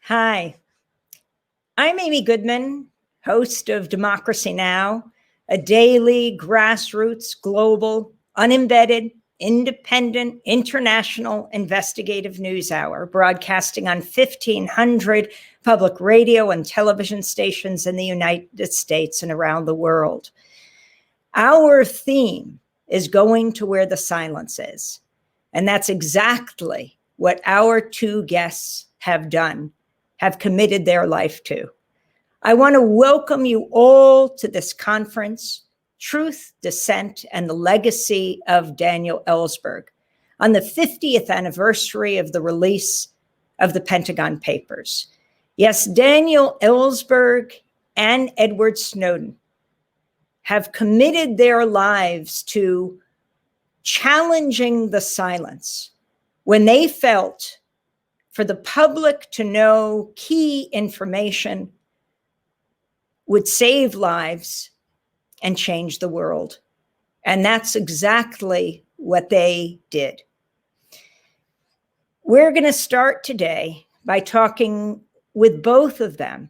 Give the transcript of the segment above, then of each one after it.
Hi, I'm Amy Goodman, host of Democracy Now!, a daily grassroots, global, unembedded, independent, international investigative news hour broadcasting on 1,500 public radio and television stations in the United States and around the world. Our theme is going to where the silence is. And that's exactly what our two guests have done, have committed their life to. I want to welcome you all to this conference, Truth, Dissent, and the Legacy of Daniel Ellsberg, on the 50th anniversary of the release of the Pentagon Papers. Yes, Daniel Ellsberg and Edward Snowden have committed their lives to challenging the silence when they felt for the public to know key information would save lives and change the world. And that's exactly what they did. We're going to start today by talking with both of them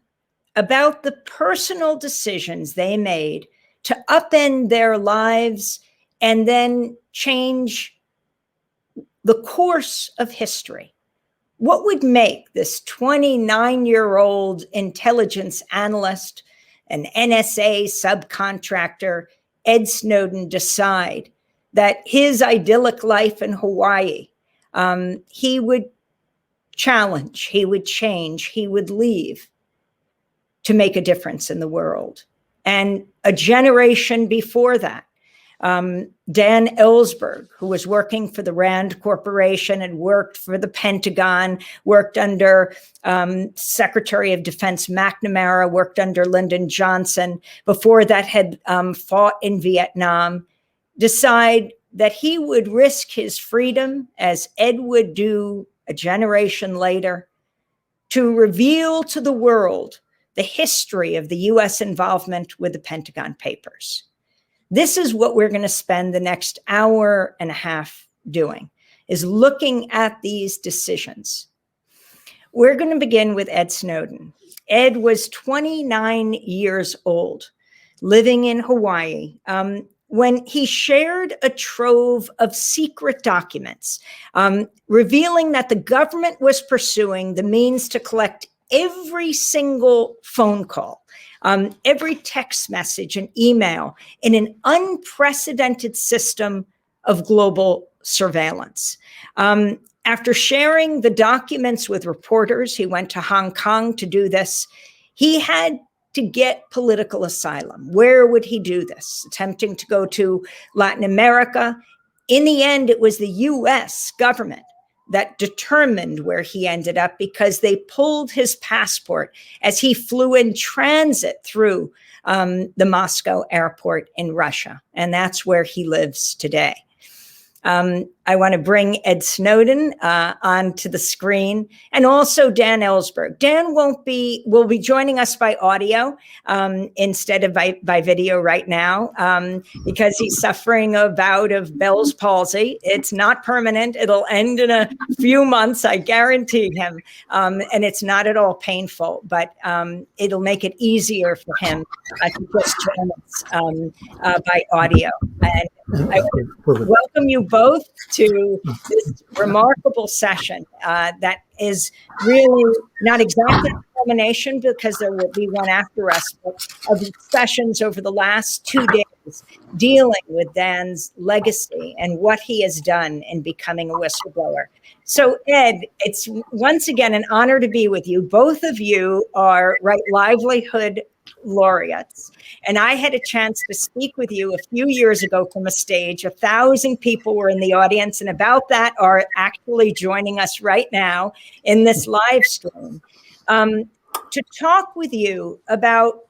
about the personal decisions they made to upend their lives and then change the course of history. What would make this 29-year-old intelligence analyst, an NSA subcontractor, Ed Snowden, decide that his idyllic life in Hawaii, he would challenge, he would change, he would leave to make a difference in the world? And a generation before that, Dan Ellsberg, who was working for the Rand Corporation and worked for the Pentagon, worked under Secretary of Defense McNamara, worked under Lyndon Johnson, before that had fought in Vietnam, decide that he would risk his freedom, as Ed would do a generation later, to reveal to the world the history of the US involvement with the Pentagon Papers. This is what we're going to spend the next hour and a half doing, is looking at these decisions. We're going to begin with Ed Snowden. Ed was 29 years old, living in Hawaii, when he shared a trove of secret documents, revealing that the government was pursuing the means to collect every single phone call, every text message and email in an unprecedented system of global surveillance. After sharing the documents with reporters, he went to Hong Kong to do this. He had to get political asylum. Where would he do this? Attempting to go to Latin America. In the end, it was the US government that determined where he ended up, because they pulled his passport as he flew in transit through the Moscow airport in Russia. And that's where he lives today. I want to bring Ed Snowden onto the screen, and also Dan Ellsberg. Dan will be joining us by audio instead of by video right now, because he's suffering a bout of Bell's palsy. It's not permanent. It'll end in a few months, I guarantee him. And it's not at all painful, but it'll make it easier for him to just join us by audio. And I welcome you both to this remarkable session that is really not exactly a culmination, because there will be one after us, but of sessions over the last 2 days dealing with Dan's legacy and what he has done in becoming a whistleblower. So Ed, it's once again an honor to be with you. Both of you are Right Livelihood laureates. And I had a chance to speak with you a few years ago from a stage. 1,000 people were in the audience, and about that are actually joining us right now in this live stream to talk with you about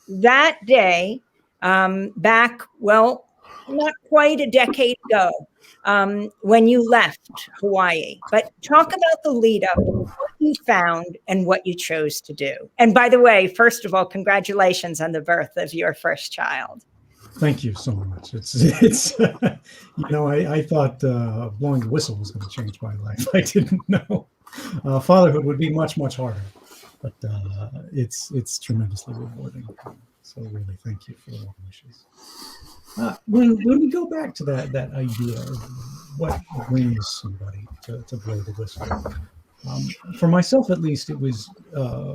that day back, well, not quite a decade ago, when you left Hawaii. But talk about the lead up, what you found and what you chose to do. And by the way, first of all, congratulations on the birth of your first child. Thank you so much. It's you know, I thought blowing the whistle was going to change my life. I didn't know fatherhood would be much, much harder. but it's tremendously rewarding. So really, thank you for the warm wishes. When we go back to that idea of what brings somebody to blow the whistle, for myself at least, it was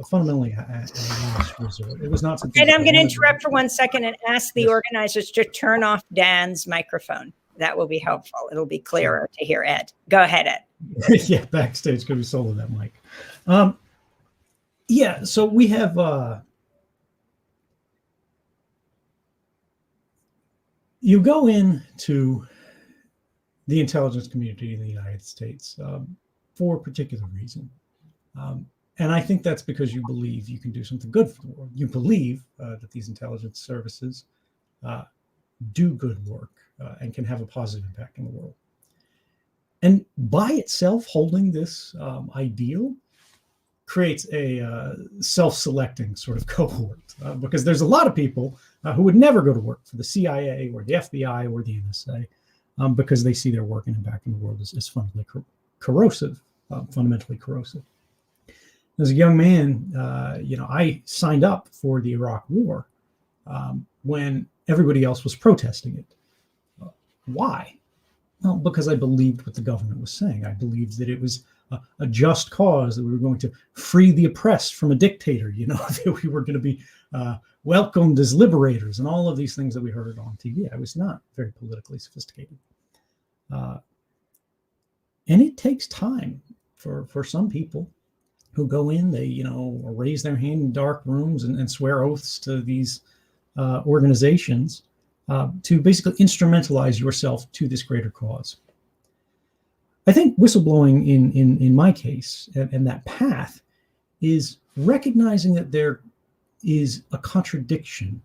fundamentally a last resort. It was not something. And I'm going to interrupt for 1 second and ask the organizers to turn off Dan's microphone. That will be helpful. It'll be clearer to hear Ed. Go ahead, Ed. Yeah, backstage could be solo that mic. Yeah, so we have you go into the intelligence community in the United States for a particular reason. And I think that's because you believe you can do something good for the world. You believe that these intelligence services do good work and can have a positive impact on the world. And by itself, holding this ideal creates a self-selecting sort of cohort, because there's a lot of people who would never go to work for the CIA or the FBI or the NSA because they see their work and impact in the world as fundamentally corrosive. As a young man, I signed up for the Iraq War when everybody else was protesting it. Why? Well, because I believed what the government was saying. I believed that it was a just cause, that we were going to free the oppressed from a dictator, that we were going to be welcomed as liberators and all of these things that we heard on TV. I was not very politically sophisticated. And it takes time for some people who go in, they, raise their hand in dark rooms and swear oaths to these organizations to basically instrumentalize yourself to this greater cause. I think whistleblowing in my case and that path is recognizing that there is a contradiction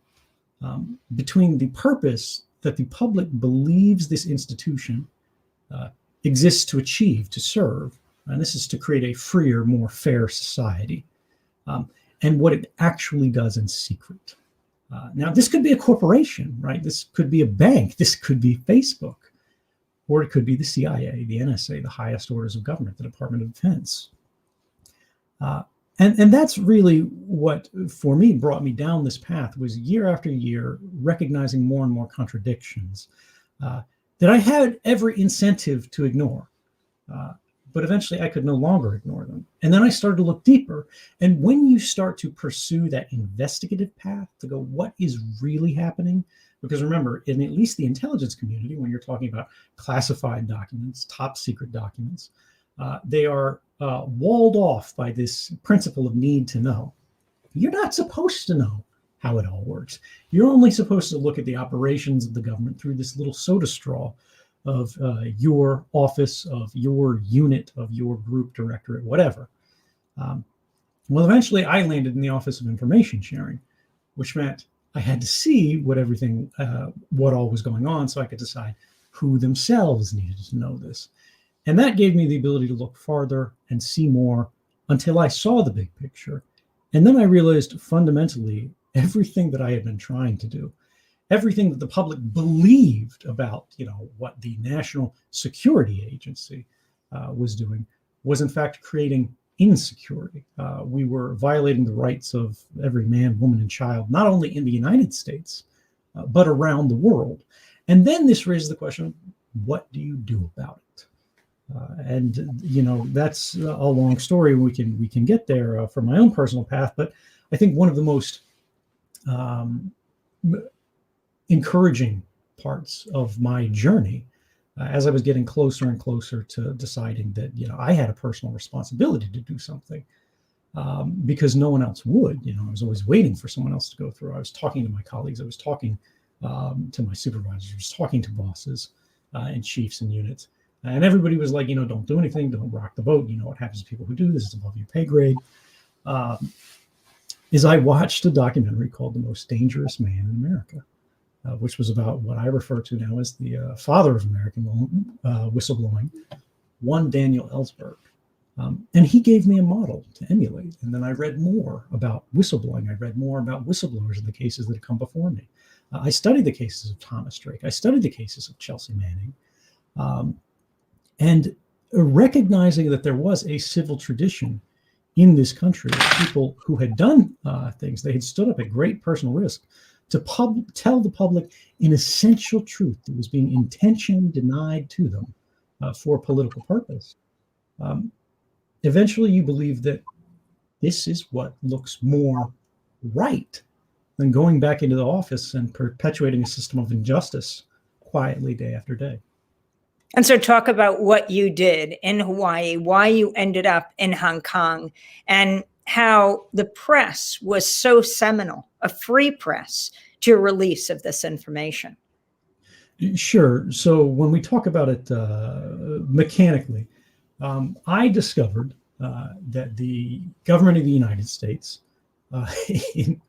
between the purpose that the public believes this institution exists to achieve, to serve, and this is to create a freer, more fair society, and what it actually does in secret. Now, this could be a corporation, right? This could be a bank. This could be Facebook, or it could be the CIA, the NSA, the highest orders of government, the Department of Defense. And that's really what, for me, brought me down this path, was year after year, recognizing more and more contradictions that I had every incentive to ignore. But eventually I could no longer ignore them. And then I started to look deeper. And when you start to pursue that investigative path to go, what is really happening? Because remember, in at least the intelligence community, when you're talking about classified documents, top secret documents, they are walled off by this principle of need to know. You're not supposed to know how it all works. You're only supposed to look at the operations of the government through this little soda straw of your office, of your unit, of your group, directorate, whatever. Well, eventually I landed in the Office of Information Sharing, which meant I had to see what all was going on, so I could decide who themselves needed to know this. And that gave me the ability to look farther and see more until I saw the big picture. And then I realized fundamentally everything that I had been trying to do, everything that the public believed about, what the National Security Agency was doing, was in fact creating insecurity. We were violating the rights of every man, woman, and child, not only in the United States, but around the world. And then this raises the question, what do you do about it? And that's a long story. We can get there from my own personal path, but I think one of the most encouraging parts of my journey, as I was getting closer and closer to deciding that I had a personal responsibility to do something, because no one else would. I was always waiting for someone else to go through. I was talking to my colleagues. I was talking to my supervisors. I was talking to bosses and chiefs and units, and everybody was like, don't do anything, don't rock the boat. What happens to people who do this is above your pay grade. Is I watched a documentary called The Most Dangerous Man in America, which was about what I refer to now as the father of American whistleblowing, one Daniel Ellsberg. And he gave me a model to emulate. And then I read more about whistleblowing. I read more about whistleblowers in the cases that had come before me. I studied the cases of Thomas Drake. I studied the cases of Chelsea Manning. And recognizing that there was a civil tradition in this country, people who had done things. They had stood up at great personal risk to tell the public an essential truth that was being intentionally denied to them for political purpose. Eventually, you believe that this is what looks more right than going back into the office and perpetuating a system of injustice quietly day after day. And so talk about what you did in Hawaii, why you ended up in Hong Kong, and how the press was so seminal, a free press, to your release of this information. Sure. So when we talk about it mechanically, I discovered that the government of the United States, in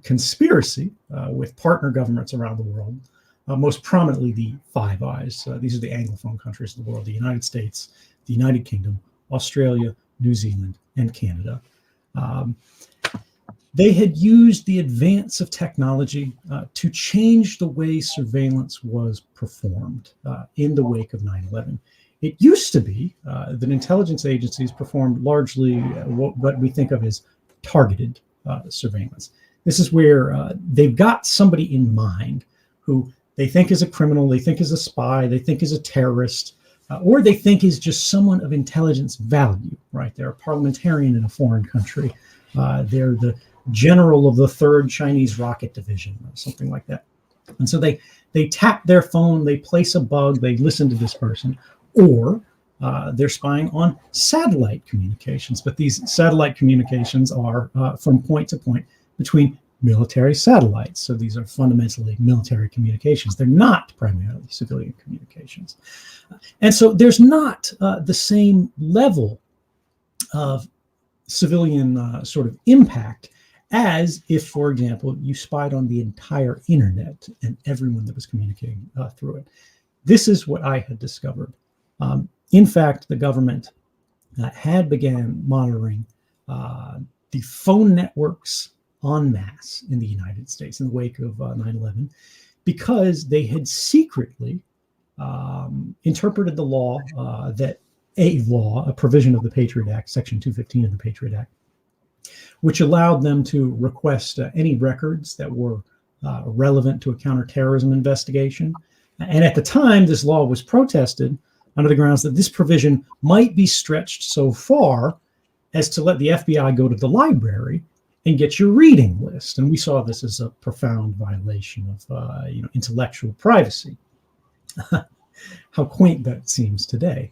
conspiracy with partner governments around the world, most prominently the Five Eyes. These are the Anglophone countries of the world: the United States, the United Kingdom, Australia, New Zealand, and Canada. They had used the advance of technology to change the way surveillance was performed in the wake of 9/11. It used to be that intelligence agencies performed largely what we think of as targeted surveillance. This is where they've got somebody in mind who they think is a criminal, they think is a spy, they think is a terrorist, or they think is just someone of intelligence value, right? They're a parliamentarian in a foreign country. They're the general of the 3rd Chinese Rocket Division or something like that. And so they tap their phone, they place a bug, they listen to this person, or they're spying on satellite communications. But these satellite communications are from point to point between military satellites. So these are fundamentally military communications. They're not primarily civilian communications. And so there's not the same level of civilian sort of impact as if, for example, you spied on the entire internet and everyone that was communicating through it. This is what I had discovered. In fact, the government had began monitoring the phone networks en masse in the United States in the wake of 9/11, because they had secretly interpreted the law a provision of the Patriot Act, Section 215 of the Patriot Act, which allowed them to request any records that were relevant to a counterterrorism investigation. And at the time, this law was protested under the grounds that this provision might be stretched so far as to let the FBI go to the library and get your reading list. And we saw this as a profound violation of intellectual privacy. How quaint that seems today.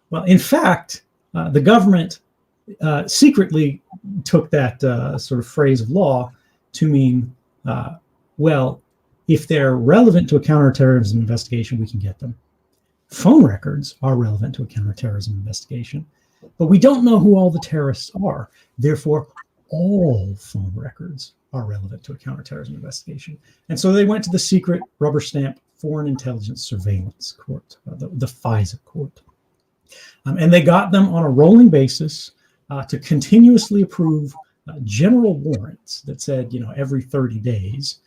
Well, in fact, the government secretly took that sort of phrase of law to mean, well, if they're relevant to a counterterrorism investigation, we can get them. Phone records are relevant to a counterterrorism investigation, but we don't know who all the terrorists are. Therefore, all phone records are relevant to a counterterrorism investigation. And so they went to the secret rubber stamp Foreign Intelligence Surveillance Court, the FISA court. And they got them on a rolling basis to continuously approve general warrants that said, every 30 days,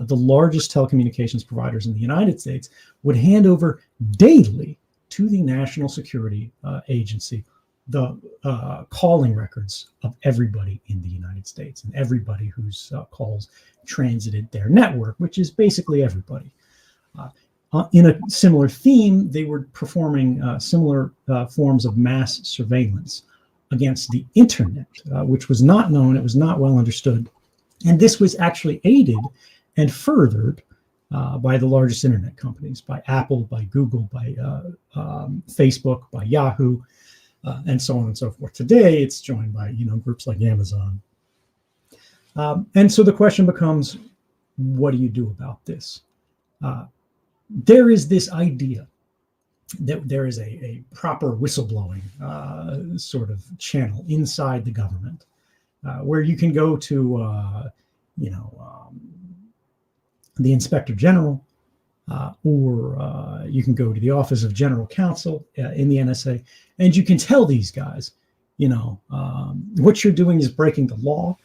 the largest telecommunications providers in the United States would hand over daily to the National Security Agency the calling records of everybody in the United States and everybody whose calls transited their network, which is basically everybody. In a similar theme, they were performing similar forms of mass surveillance against the internet, which was not known, it was not well understood. And this was actually aided and furthered by the largest internet companies, by Apple, by Google, by Facebook, by Yahoo, and so on and so forth. Today, it's joined by groups like Amazon. And so the question becomes, what do you do about this? There is this idea that there is a proper whistleblowing sort of channel inside the government where you can go to, the Inspector General, or you can go to the Office of General Counsel in the NSA, and you can tell these guys, what you're doing is breaking the law.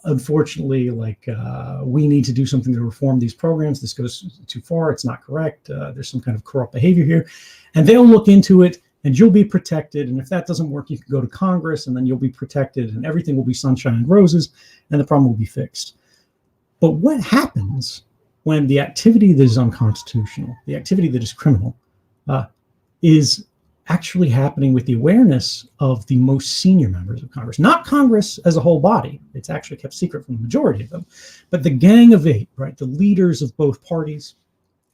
Unfortunately, we need to do something to reform these programs. This goes too far. It's not correct. There's some kind of corrupt behavior here. And they'll look into it and you'll be protected. And if that doesn't work, you can go to Congress, and then you'll be protected, and everything will be sunshine and roses, and the problem will be fixed. But what happens when the activity that is unconstitutional, the activity that is criminal, is actually happening with the awareness of the most senior members of Congress? Not Congress as a whole body. It's actually kept secret from the majority of them. But the Gang of Eight, right? The leaders of both parties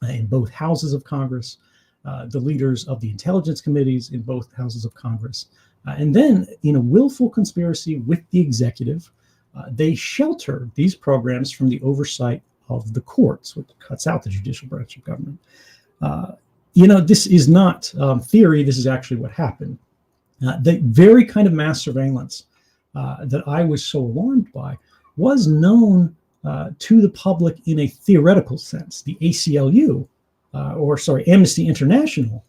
in both houses of Congress, the leaders of the intelligence committees in both houses of Congress. And then, in a willful conspiracy with the executive, they shelter these programs from the oversight of the courts, which cuts out the judicial branch of government. This is not theory. This is actually what happened. The very kind of mass surveillance that I was so alarmed by was known to the public in a theoretical sense. The ACLU, Amnesty International,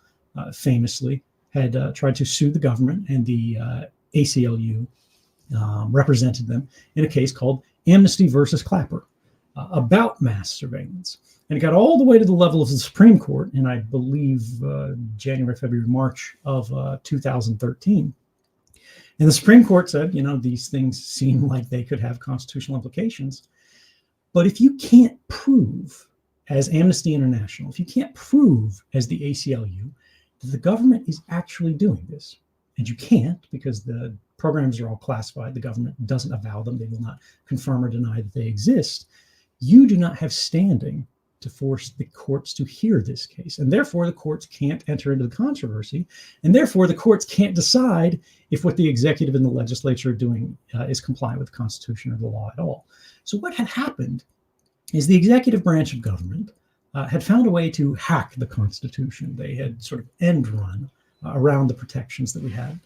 famously had tried to sue the government, and the ACLU represented them in a case called Amnesty versus Clapper about mass surveillance. And it got all the way to the level of the Supreme Court in, I believe, January, February, March of 2013. And the Supreme Court said, these things seem like they could have constitutional implications. But if you can't prove, as Amnesty International, if you can't prove as the ACLU that the government is actually doing this, and you can't because the programs are all classified, the government doesn't avow them, they will not confirm or deny that they exist, you do not have standing to force the courts to hear this case. And therefore, the courts can't enter into the controversy. And therefore, the courts can't decide if what the executive and the legislature are doing is compliant with the Constitution or the law at all. So what had happened is the executive branch of government had found a way to hack the Constitution. They had sort of end run around the protections that we had.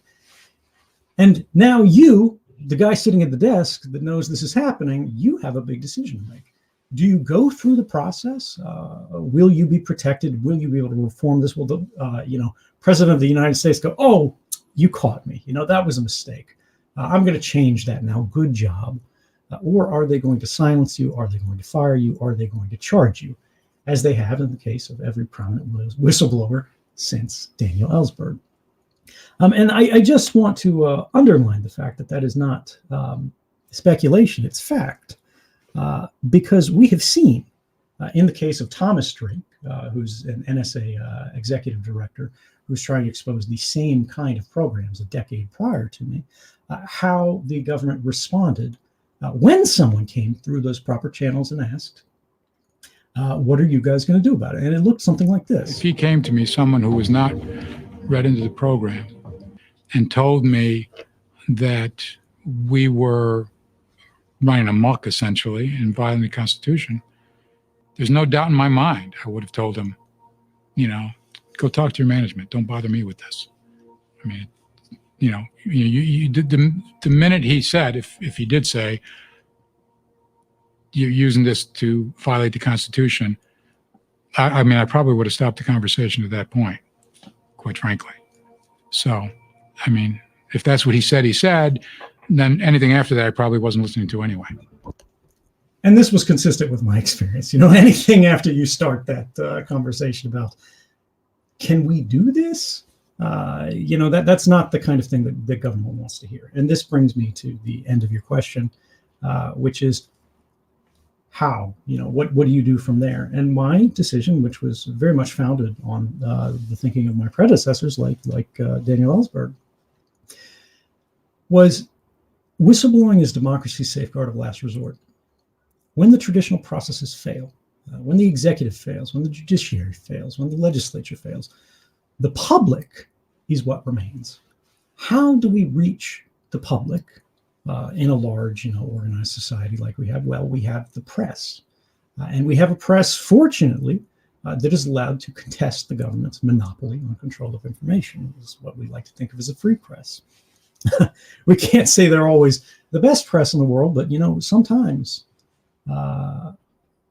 And now you, the guy sitting at the desk that knows this is happening, you have a big decision to make. Do you go through the process? Will you be protected? Will you be able to reform this? Will the President of the United States go, "Oh, you caught me. That was a mistake. I'm going to change that now. Good job." Or are they going to silence you? Are they going to fire you? Are they going to charge you, as they have in the case of every prominent whistleblower since Daniel Ellsberg? And I just want to underline the fact that that is not speculation. It's fact. Because we have seen, in the case of Thomas Drake, who's an NSA executive director, who's trying to expose the same kind of programs a decade prior to me, how the government responded when someone came through those proper channels and asked, what are you guys going to do about it? And it looked something like this. If he came to me, someone who was not read into the program, and told me that we were running amok, essentially, and violating the Constitution, there's no doubt in my mind I would have told him, go talk to your management. Don't bother me with this. I mean, you did the minute he said, if he did say, you're using this to violate the Constitution, I probably would have stopped the conversation at that point, quite frankly. So, if that's what he said, then anything after that I probably wasn't listening to anyway. And this was consistent with my experience. Anything after you start that conversation about, can we do this? That's not the kind of thing that the government wants to hear. And this brings me to the end of your question, which is how, what do you do from there? And my decision, which was very much founded on the thinking of my predecessors, like Daniel Ellsberg, was whistleblowing is democracy's safeguard of last resort. When the traditional processes fail, when the executive fails, when the judiciary fails, when the legislature fails, the public is what remains. How do we reach the public in a large, organized society like we have? Well, we have the press. And we have a press, fortunately, that is allowed to contest the government's monopoly on control of information. This is what we like to think of as a free press. We can't say they're always the best press in the world, but sometimes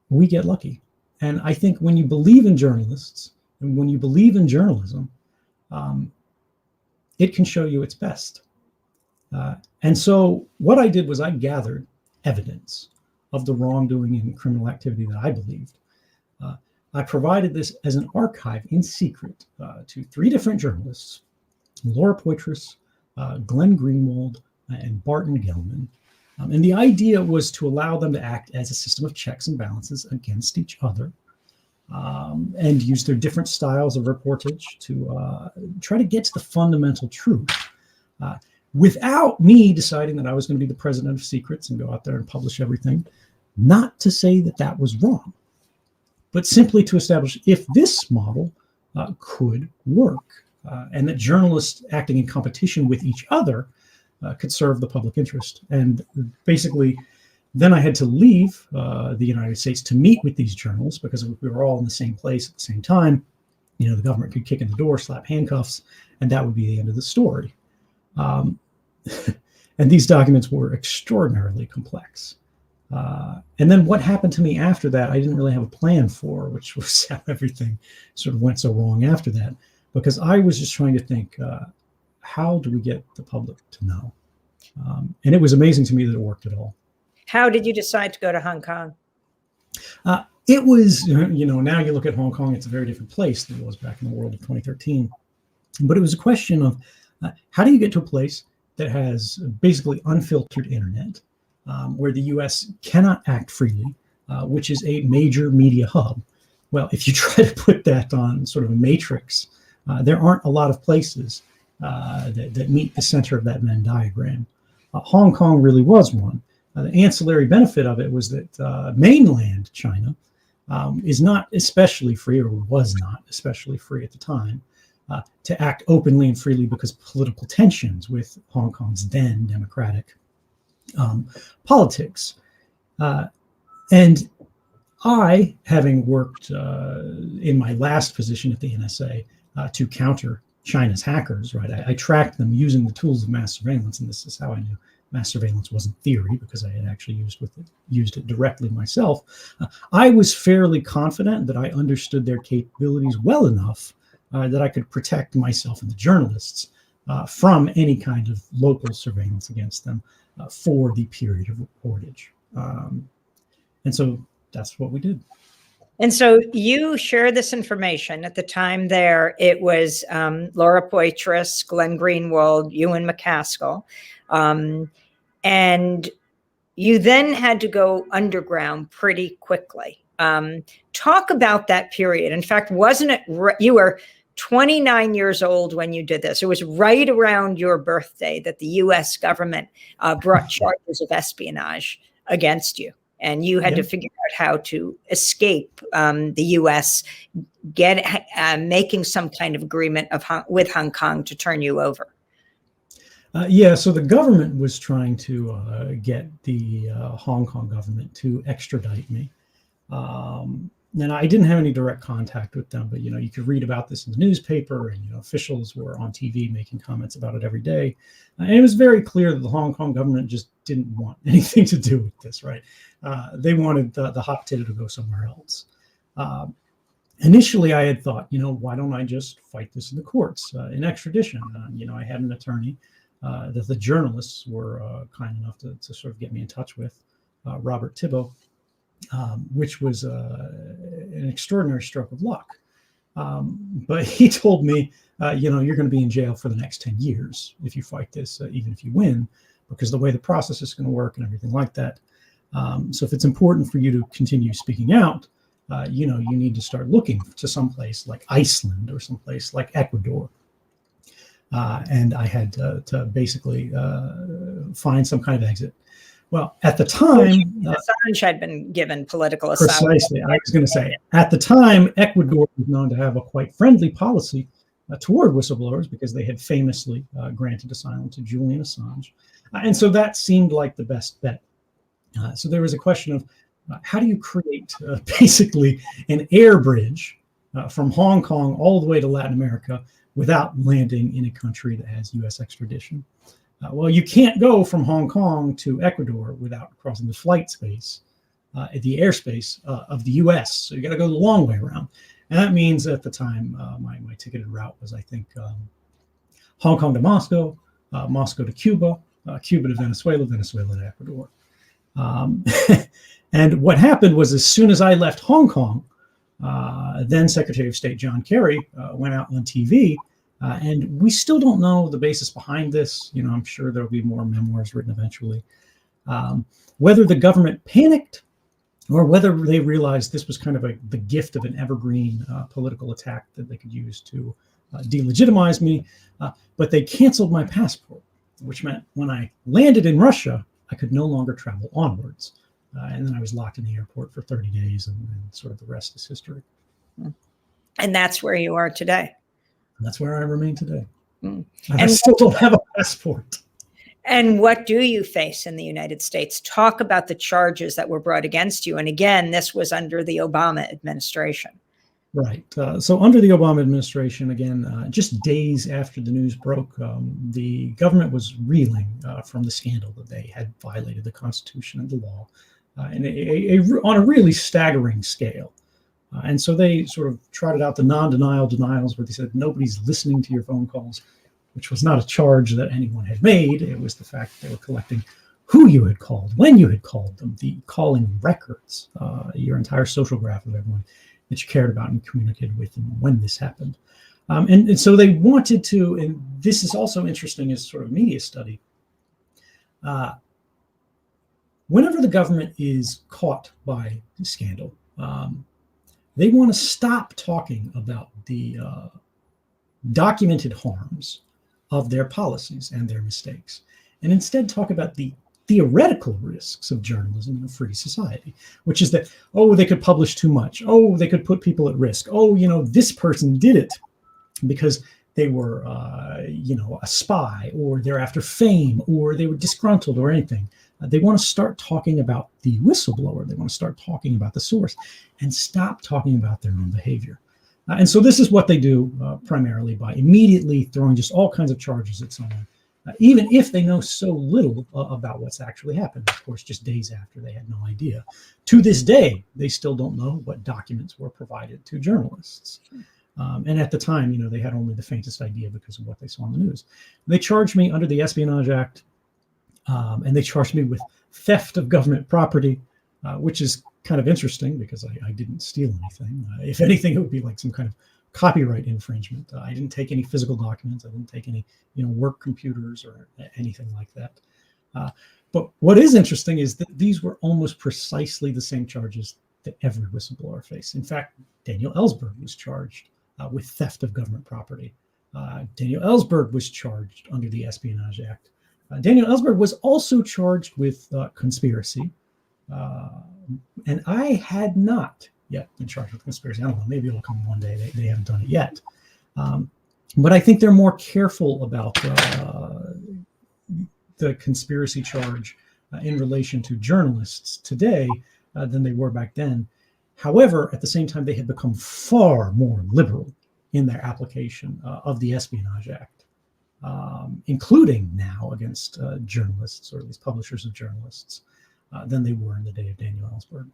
we get lucky. And I think when you believe in journalists and when you believe in journalism, it can show you its best. And so what I did was I gathered evidence of the wrongdoing and criminal activity that I believed. I provided this as an archive in secret to 3 different journalists Laura Poitras, Glenn Greenwald, and Barton Gellman. And the idea was to allow them to act as a system of checks and balances against each other, and use their different styles of reportage to try to get to the fundamental truth, without me deciding that I was going to be the president of secrets and go out there and publish everything. Not to say that that was wrong, but simply to establish if this model could work, and that journalists acting in competition with each other could serve the public interest. And basically, then I had to leave the United States to meet with these journals, because if we were all in the same place at the same time, the government could kick in the door, slap handcuffs, and that would be the end of the story. And these documents were extraordinarily complex. And then what happened to me after that, I didn't really have a plan for, which was how everything sort of went so wrong after that, because I was just trying to think, how do we get the public to know? And it was amazing to me that it worked at all. How did you decide to go to Hong Kong? It was, now you look at Hong Kong, it's a very different place than it was back in the world of 2013. But it was a question of how do you get to a place that has basically unfiltered internet, where the US cannot act freely, which is a major media hub. Well, if you try to put that on sort of a matrix, there aren't a lot of places that meet the center of that Venn diagram. Hong Kong really was one. The ancillary benefit of it was that mainland China is not especially free, or was not especially free at the time, to act openly and freely because of political tensions with Hong Kong's then democratic politics. And I, having worked in my last position at the NSA to counter China's hackers, right? I tracked them using the tools of mass surveillance, and this is how I knew mass surveillance wasn't theory, because I had actually used it directly myself. I was fairly confident that I understood their capabilities well enough that I could protect myself and the journalists from any kind of local surveillance against them for the period of reportage. And so that's what we did. And so you share this information. At the time there, it was Laura Poitras, Glenn Greenwald, Ewan MacAskill. And you then had to go underground pretty quickly. Talk about that period. In fact, wasn't it, you were 29 years old when you did this. It was right around your birthday that the US government brought charges of espionage against you. And you had to figure out how to escape the U.S., making some kind of agreement with Hong Kong to turn you over. So the government was trying to get the Hong Kong government to extradite me. And I didn't have any direct contact with them, but you could read about this in the newspaper, and officials were on TV making comments about it every day. And it was very clear that the Hong Kong government just didn't want anything to do with this, right? They wanted the hot potato to go somewhere else. Initially, I had thought, why don't I just fight this in the courts in extradition? I had an attorney that the journalists were kind enough to sort of get me in touch with, Robert Thibault. Which was an extraordinary stroke of luck. But he told me, you're going to be in jail for the next 10 years if you fight this, even if you win, because the way the process is going to work and everything like that. So if it's important for you to continue speaking out, you need to start looking to someplace like Iceland or someplace like Ecuador. And I had to basically find some kind of exit. Well, at the time, Assange had been given political asylum. Precisely. I was going to say, at the time, Ecuador was known to have a quite friendly policy toward whistleblowers, because they had famously granted asylum to Julian Assange. And so that seemed like the best bet. So there was a question of how do you create basically an air bridge from Hong Kong all the way to Latin America without landing in a country that has U.S. extradition? Well, you can't go from Hong Kong to Ecuador without crossing the flight space, the airspace of the U.S. So you got to go the long way around. And that means at the time, my ticketed route was, I think, Hong Kong to Moscow, Moscow to Cuba, Cuba to Venezuela, Venezuela to Ecuador. And what happened was, as soon as I left Hong Kong, then Secretary of State John Kerry went out on TV And we still don't know the basis behind this. I'm sure there'll be more memoirs written eventually. Whether the government panicked or whether they realized this was kind of the gift of an evergreen political attack that they could use to delegitimize me. But they canceled my passport, which meant when I landed in Russia, I could no longer travel onwards. And then I was locked in the airport for 30 days, and sort of the rest is history. And that's where you are today. And that's where I remain today. And I still don't have a passport. And what do you face in the United States? Talk about the charges that were brought against you. And again, this was under the Obama administration. Right. So under the Obama administration, again, just days after the news broke, the government was reeling from the scandal that they had violated the Constitution and the law on a really staggering scale. And so they sort of trotted out the non-denial denials where they said, nobody's listening to your phone calls, which was not a charge that anyone had made. It was the fact that they were collecting who you had called, when you had called them, the calling records, your entire social graph of everyone that you cared about and communicated with them when this happened. And so they wanted to, and this is also interesting as sort of media study, whenever the government is caught by scandal, they want to stop talking about the documented harms of their policies and their mistakes, and instead talk about the theoretical risks of journalism in a free society, which is that, they could publish too much. They could put people at risk. This person did it because they were, a spy, or they're after fame, or they were disgruntled, or anything. They want to start talking about the whistleblower. They want to start talking about the source and stop talking about their own behavior. And so this is what they do primarily by immediately throwing just all kinds of charges at someone, even if they know so little about what's actually happened. Of course, just days after, they had no idea. To this day, they still don't know what documents were provided to journalists. And at the time, they had only the faintest idea because of what they saw in the news. They charged me under the Espionage Act, and they charged me with theft of government property, which is kind of interesting because I didn't steal anything. If anything, it would be like some kind of copyright infringement. I didn't take any physical documents. I didn't take any, work computers or anything like that. But what is interesting is that these were almost precisely the same charges that every whistleblower faced. In fact, Daniel Ellsberg was charged with theft of government property. Daniel Ellsberg was charged under the Espionage Act. Daniel Ellsberg was also charged with conspiracy. And I had not yet been charged with conspiracy. I don't know, maybe it'll come one day. They haven't done it yet. But I think they're more careful about the conspiracy charge in relation to journalists today than they were back then. However, at the same time, they have become far more liberal in their application of the Espionage Act, including now against journalists, or at least publishers of journalists, than they were in the day of Daniel Ellsberg.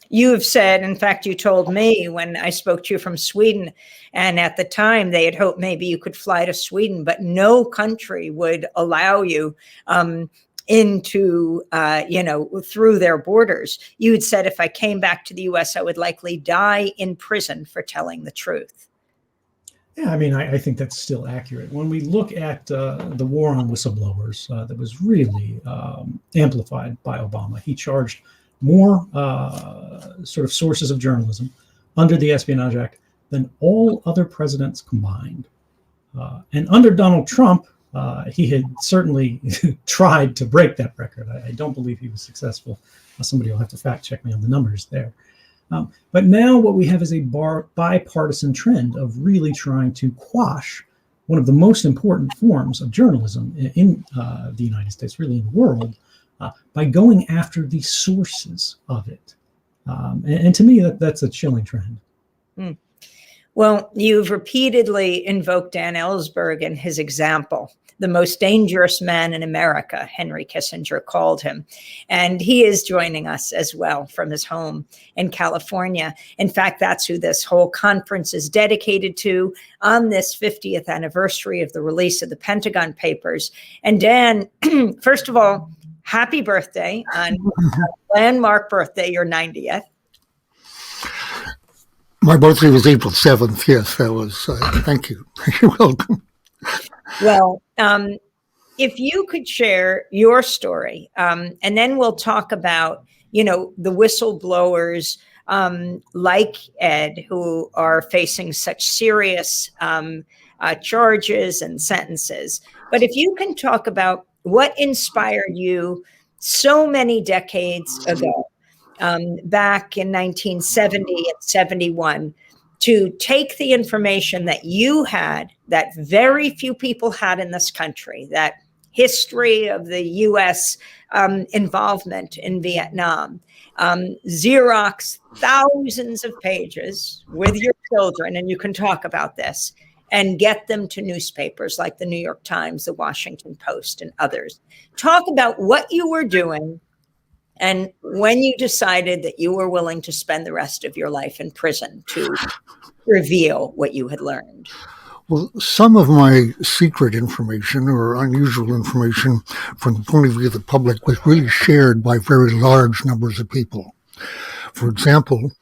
You have said, in fact, you told me when I spoke to you from Sweden, and at the time they had hoped maybe you could fly to Sweden, but no country would allow you into, through their borders. You had said, if I came back to the US, I would likely die in prison for telling the truth. Yeah, I mean, I think that's still accurate. When we look at the war on whistleblowers that was really amplified by Obama, he charged more sort of sources of journalism under the Espionage Act than all other presidents combined. And under Donald Trump, he had certainly tried to break that record. I don't believe he was successful. Somebody will have to fact check me on the numbers there. But now what we have is a bipartisan trend of really trying to quash one of the most important forms of journalism in the United States, really in the world, by going after the sources of it. And to me, that's a chilling trend. Mm. Well, you've repeatedly invoked Dan Ellsberg and his example. The most dangerous man in America, Henry Kissinger called him. And he is joining us as well from his home in California. In fact, that's who this whole conference is dedicated to on this 50th anniversary of the release of the Pentagon Papers. And Dan, first of all, happy birthday on landmark birthday, your 90th. My birthday was April 7th. Yes, that was, thank you. You're welcome. Well, if you could share your story, and then we'll talk about, the whistleblowers like Ed, who are facing such serious charges and sentences. But if you can talk about what inspired you so many decades ago, back in 1970 and 71, to take the information that you had, that very few people had in this country, that history of the U.S. Involvement in Vietnam, Xerox thousands of pages with your children, and you can talk about this, and get them to newspapers like the New York Times, the Washington Post, and others. Talk about what you were doing and when you decided that you were willing to spend the rest of your life in prison to reveal what you had learned. Well, some of my secret information or unusual information from the point of view of the public was really shared by very large numbers of people. For example,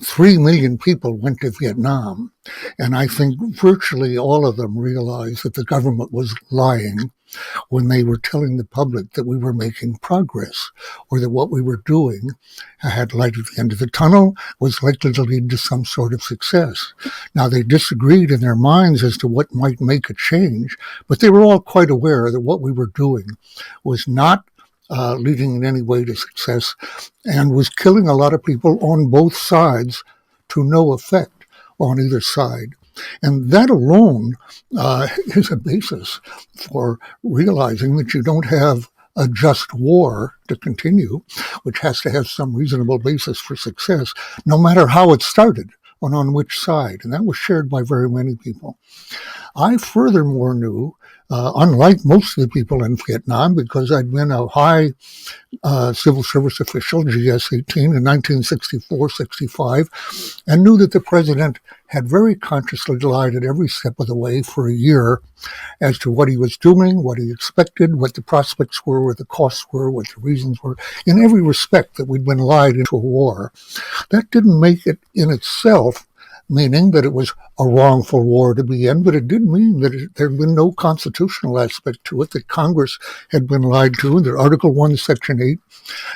3 million people went to Vietnam, and I think virtually all of them realized that the government was lying when they were telling the public that we were making progress, or that what we were doing had light at the end of the tunnel, was likely to lead to some sort of success. Now, they disagreed in their minds as to what might make a change, but they were all quite aware that what we were doing was not leading in any way to success and was killing a lot of people on both sides to no effect on either side. And that alone is a basis for realizing that you don't have a just war to continue, which has to have some reasonable basis for success, no matter how it started and on which side. And that was shared by very many people. I furthermore knew, unlike most of the people in Vietnam, because I'd been a high civil service official, GS-18, in 1964-65, and knew that the president had very consciously lied at every step of the way for a year as to what he was doing, what he expected, what the prospects were, what the costs were, what the reasons were, in every respect that we'd been lied into a war. That didn't make it in itself, meaning that it was a wrongful war to be in, but it did mean that there had been no constitutional aspect to it, that Congress had been lied to, and that Article 1, Section 8,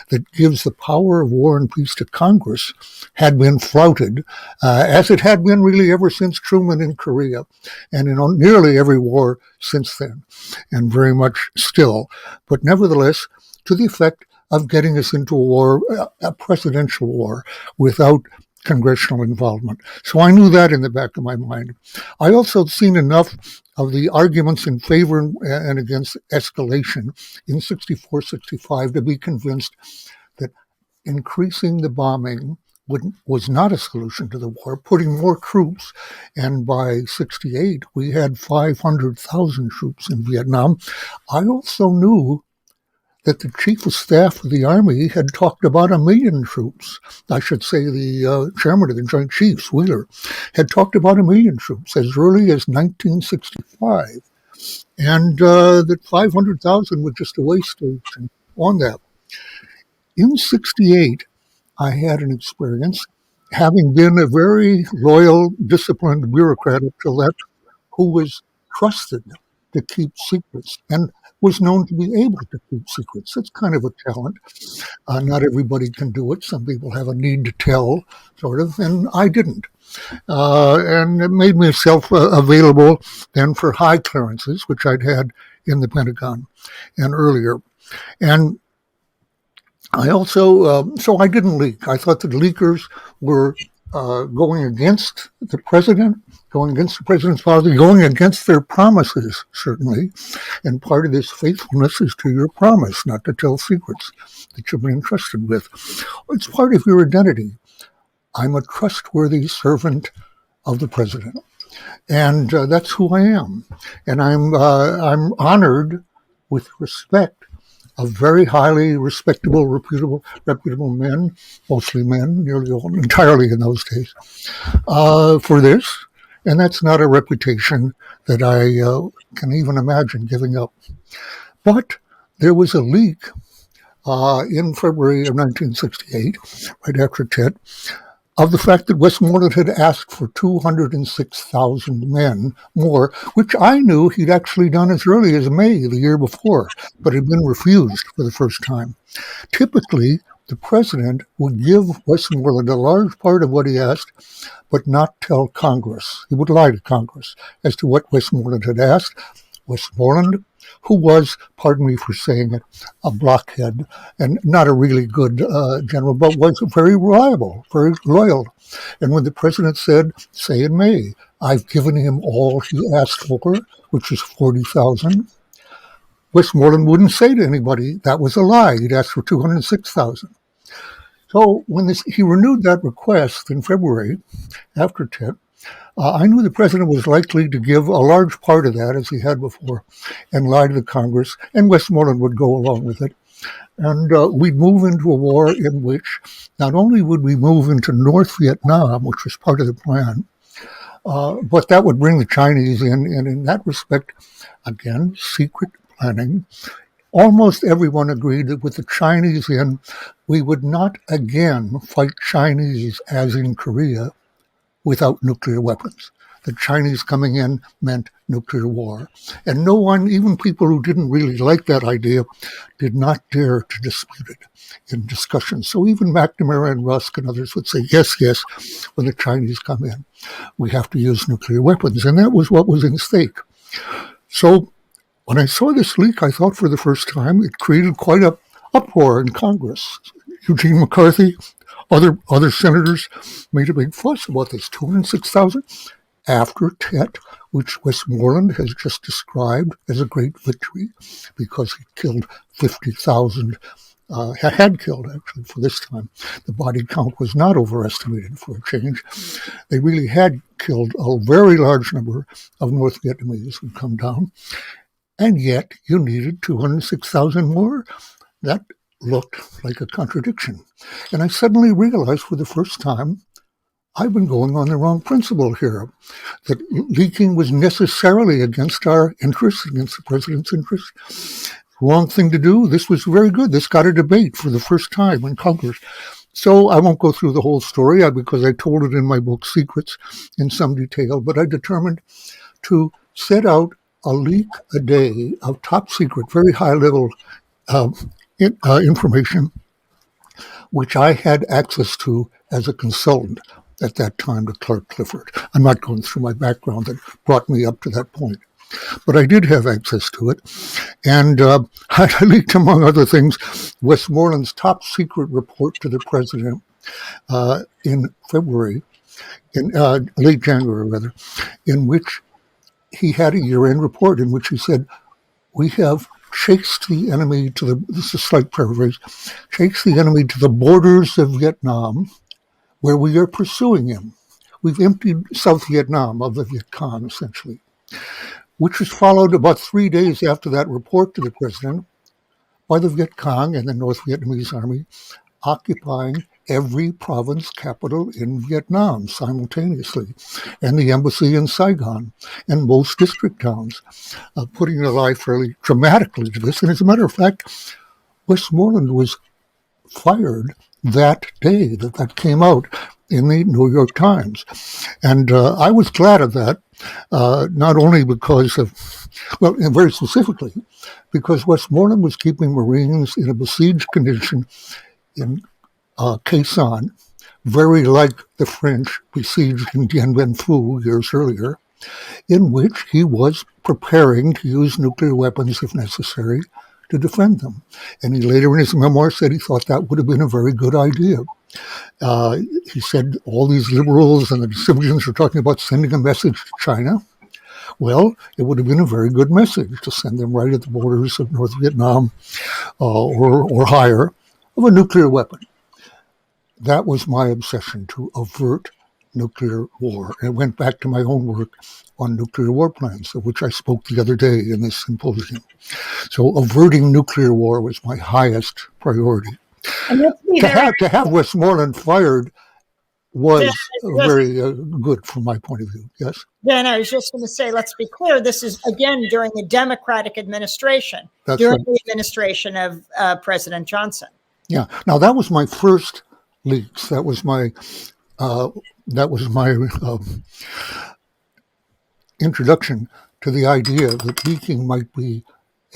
that gives the power of war and peace to Congress, had been flouted, as it had been really ever since Truman in Korea, and in nearly every war since then, and very much still. But nevertheless, to the effect of getting us into a war, a presidential war, without congressional involvement. So I knew that in the back of my mind. I also had seen enough of the arguments in favor and against escalation in 64-65 to be convinced that increasing the bombing was not a solution to the war, putting more troops, and by 68 we had 500,000 troops in Vietnam. I also knew that the chief of staff of the Army had talked about 1 million troops. I should say the chairman of the Joint Chiefs, Wheeler, had talked about 1 million troops as early as 1965, and that 500,000 was just a way station on that. In 68, I had an experience, having been a very loyal, disciplined bureaucrat up till that, who was trusted to keep secrets and was known to be able to keep secrets. It's kind of a talent. Not everybody can do it. Some people have a need to tell, sort of, and I didn't. And it made myself available then for high clearances, which I'd had in the Pentagon and earlier. And I also, so I didn't leak. I thought that leakers were going against the president, going against the president's policy, going against their promises, certainly. And part of this faithfulness is to your promise, not to tell secrets that you've been entrusted with. It's part of your identity. I'm a trustworthy servant of the president. And that's who I am. And I'm honored with respect of very highly respectable, reputable men, mostly men, nearly all, entirely in those days, for this. And that's not a reputation that I can even imagine giving up. But there was a leak in February of 1968, right after Tet, of the fact that Westmoreland had asked for 206,000 men more, which I knew he'd actually done as early as May the year before, but had been refused for the first time. Typically, the president would give Westmoreland a large part of what he asked, but not tell Congress. He would lie to Congress as to what Westmoreland had asked. Westmoreland, who was, pardon me for saying it, a blockhead and not a really good general, but was very reliable, very loyal. And when the president said, say in May, I've given him all he asked for, which is 40,000, Westmoreland wouldn't say to anybody that was a lie. He'd asked for 206,000. So when he renewed that request in February, after Tet, I knew the president was likely to give a large part of that, as he had before, and lie to the Congress, and Westmoreland would go along with it. And we'd move into a war in which not only would we move into North Vietnam, which was part of the plan, but that would bring the Chinese in, and in that respect, again, secret planning. Almost everyone agreed that with the Chinese in, we would not again fight Chinese as in Korea without nuclear weapons. The Chinese coming in meant nuclear war. And no one, even people who didn't really like that idea, did not dare to dispute it in discussions. So even McNamara and Rusk and others would say, yes, yes, when the Chinese come in, we have to use nuclear weapons. And that was what was in stake. So when I saw this leak, I thought for the first time it created quite an uproar in Congress. Eugene McCarthy, other senators made a big fuss about this 206,000 after Tet, which Westmoreland has just described as a great victory because he killed 50,000, had killed actually for this time. The body count was not overestimated for a change. They really had killed a very large number of North Vietnamese who'd come down. And yet you needed 206,000 more. That looked like a contradiction. And I suddenly realized for the first time, I've been going on the wrong principle here, that leaking was necessarily against our interests, against the president's interests. Wrong thing to do. This was very good. This got a debate for the first time in Congress. So I won't go through the whole story because I told it in my book, Secrets, in some detail, but I determined to set out a leak a day of top secret, very high level information, which I had access to as a consultant at that time to Clark Clifford. I'm not going through my background that brought me up to that point, but I did have access to it. And I leaked, among other things, Westmoreland's top secret report to the president in February, in late January rather, in which he had a year-end report in which he said, we have chased the enemy to the, this is a slight paraphrase, chased the enemy to the borders of Vietnam, where we are pursuing him. We've emptied South Vietnam of the Viet Cong, essentially, which was followed about 3 days after that report to the president by the Viet Cong and the North Vietnamese army occupying every province capital in Vietnam simultaneously, and the embassy in Saigon, and most district towns, putting their life fairly dramatically to this. And as a matter of fact, Westmoreland was fired that day that came out in the New York Times. And I was glad of that, not only because of, well, and very specifically, because Westmoreland was keeping Marines in a besieged condition in Khe Sanh, very like the French besieged in Dien Bien Phu years earlier, in which he was preparing to use nuclear weapons if necessary to defend them. And he later in his memoir said he thought that would have been a very good idea. He said all these liberals and the civilians are talking about sending a message to China. Well, it would have been a very good message to send them right at the borders of North Vietnam or higher of a nuclear weapon. That was my obsession, to avert nuclear war. And it went back to my own work on nuclear war plans, of which I spoke the other day in this symposium. So averting nuclear war was my highest priority. And To have Westmoreland fired was very good from my point of view, yes. Then I was just going to say, let's be clear, this is, again, during the Democratic administration, That's during right. the administration of President Johnson. Yeah. Now, that was my first leaks. That was my that was my introduction to the idea that leaking might be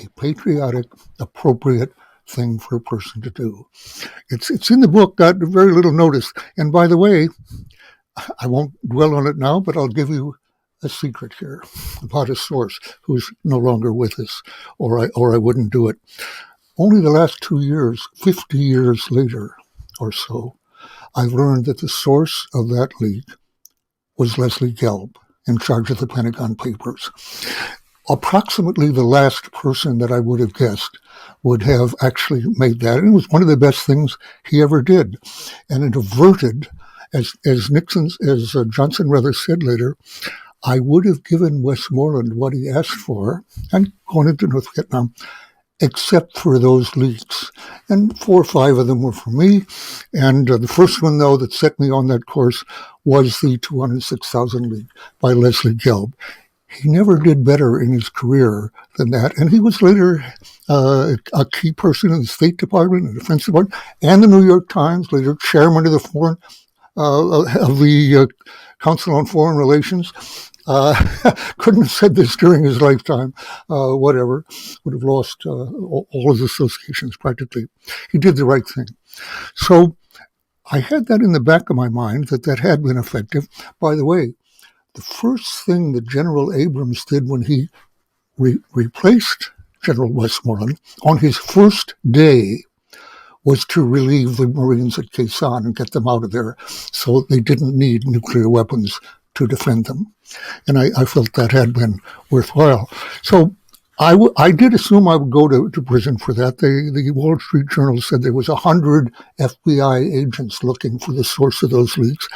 a patriotic, appropriate thing for a person to do. It's in the book, got very little notice. And by the way, I won't dwell on it now, but I'll give you a secret here about a source who's no longer with us, or I wouldn't do it. Only the last 2 years, 50 years later or so, I've learned that the source of that leak was Leslie Gelb, in charge of the Pentagon Papers. Approximately the last person that I would have guessed would have actually made that. And it was one of the best things he ever did. And it averted, as Johnson rather said later, I would have given Westmoreland what he asked for and gone into North Vietnam, except for those leaks. And 4 or 5 of them were for me. And the first one, though, that set me on that course was the 206,000 leak by Leslie Gelb. He never did better in his career than that. And he was later a key person in the State Department and the Defense Department and the New York Times, later chairman of the Council on Foreign Relations. Couldn't have said this during his lifetime, whatever, would have lost all his associations practically. He did the right thing. So I had that in the back of my mind that had been effective. By the way, the first thing that General Abrams did when he replaced General Westmoreland on his first day was to relieve the Marines at Khe Sanh and get them out of there so they didn't need nuclear weapons to defend them. And I felt that had been worthwhile. So I did assume I would go to prison for that. The Wall Street Journal said there was 100 FBI agents looking for the source of those leaks,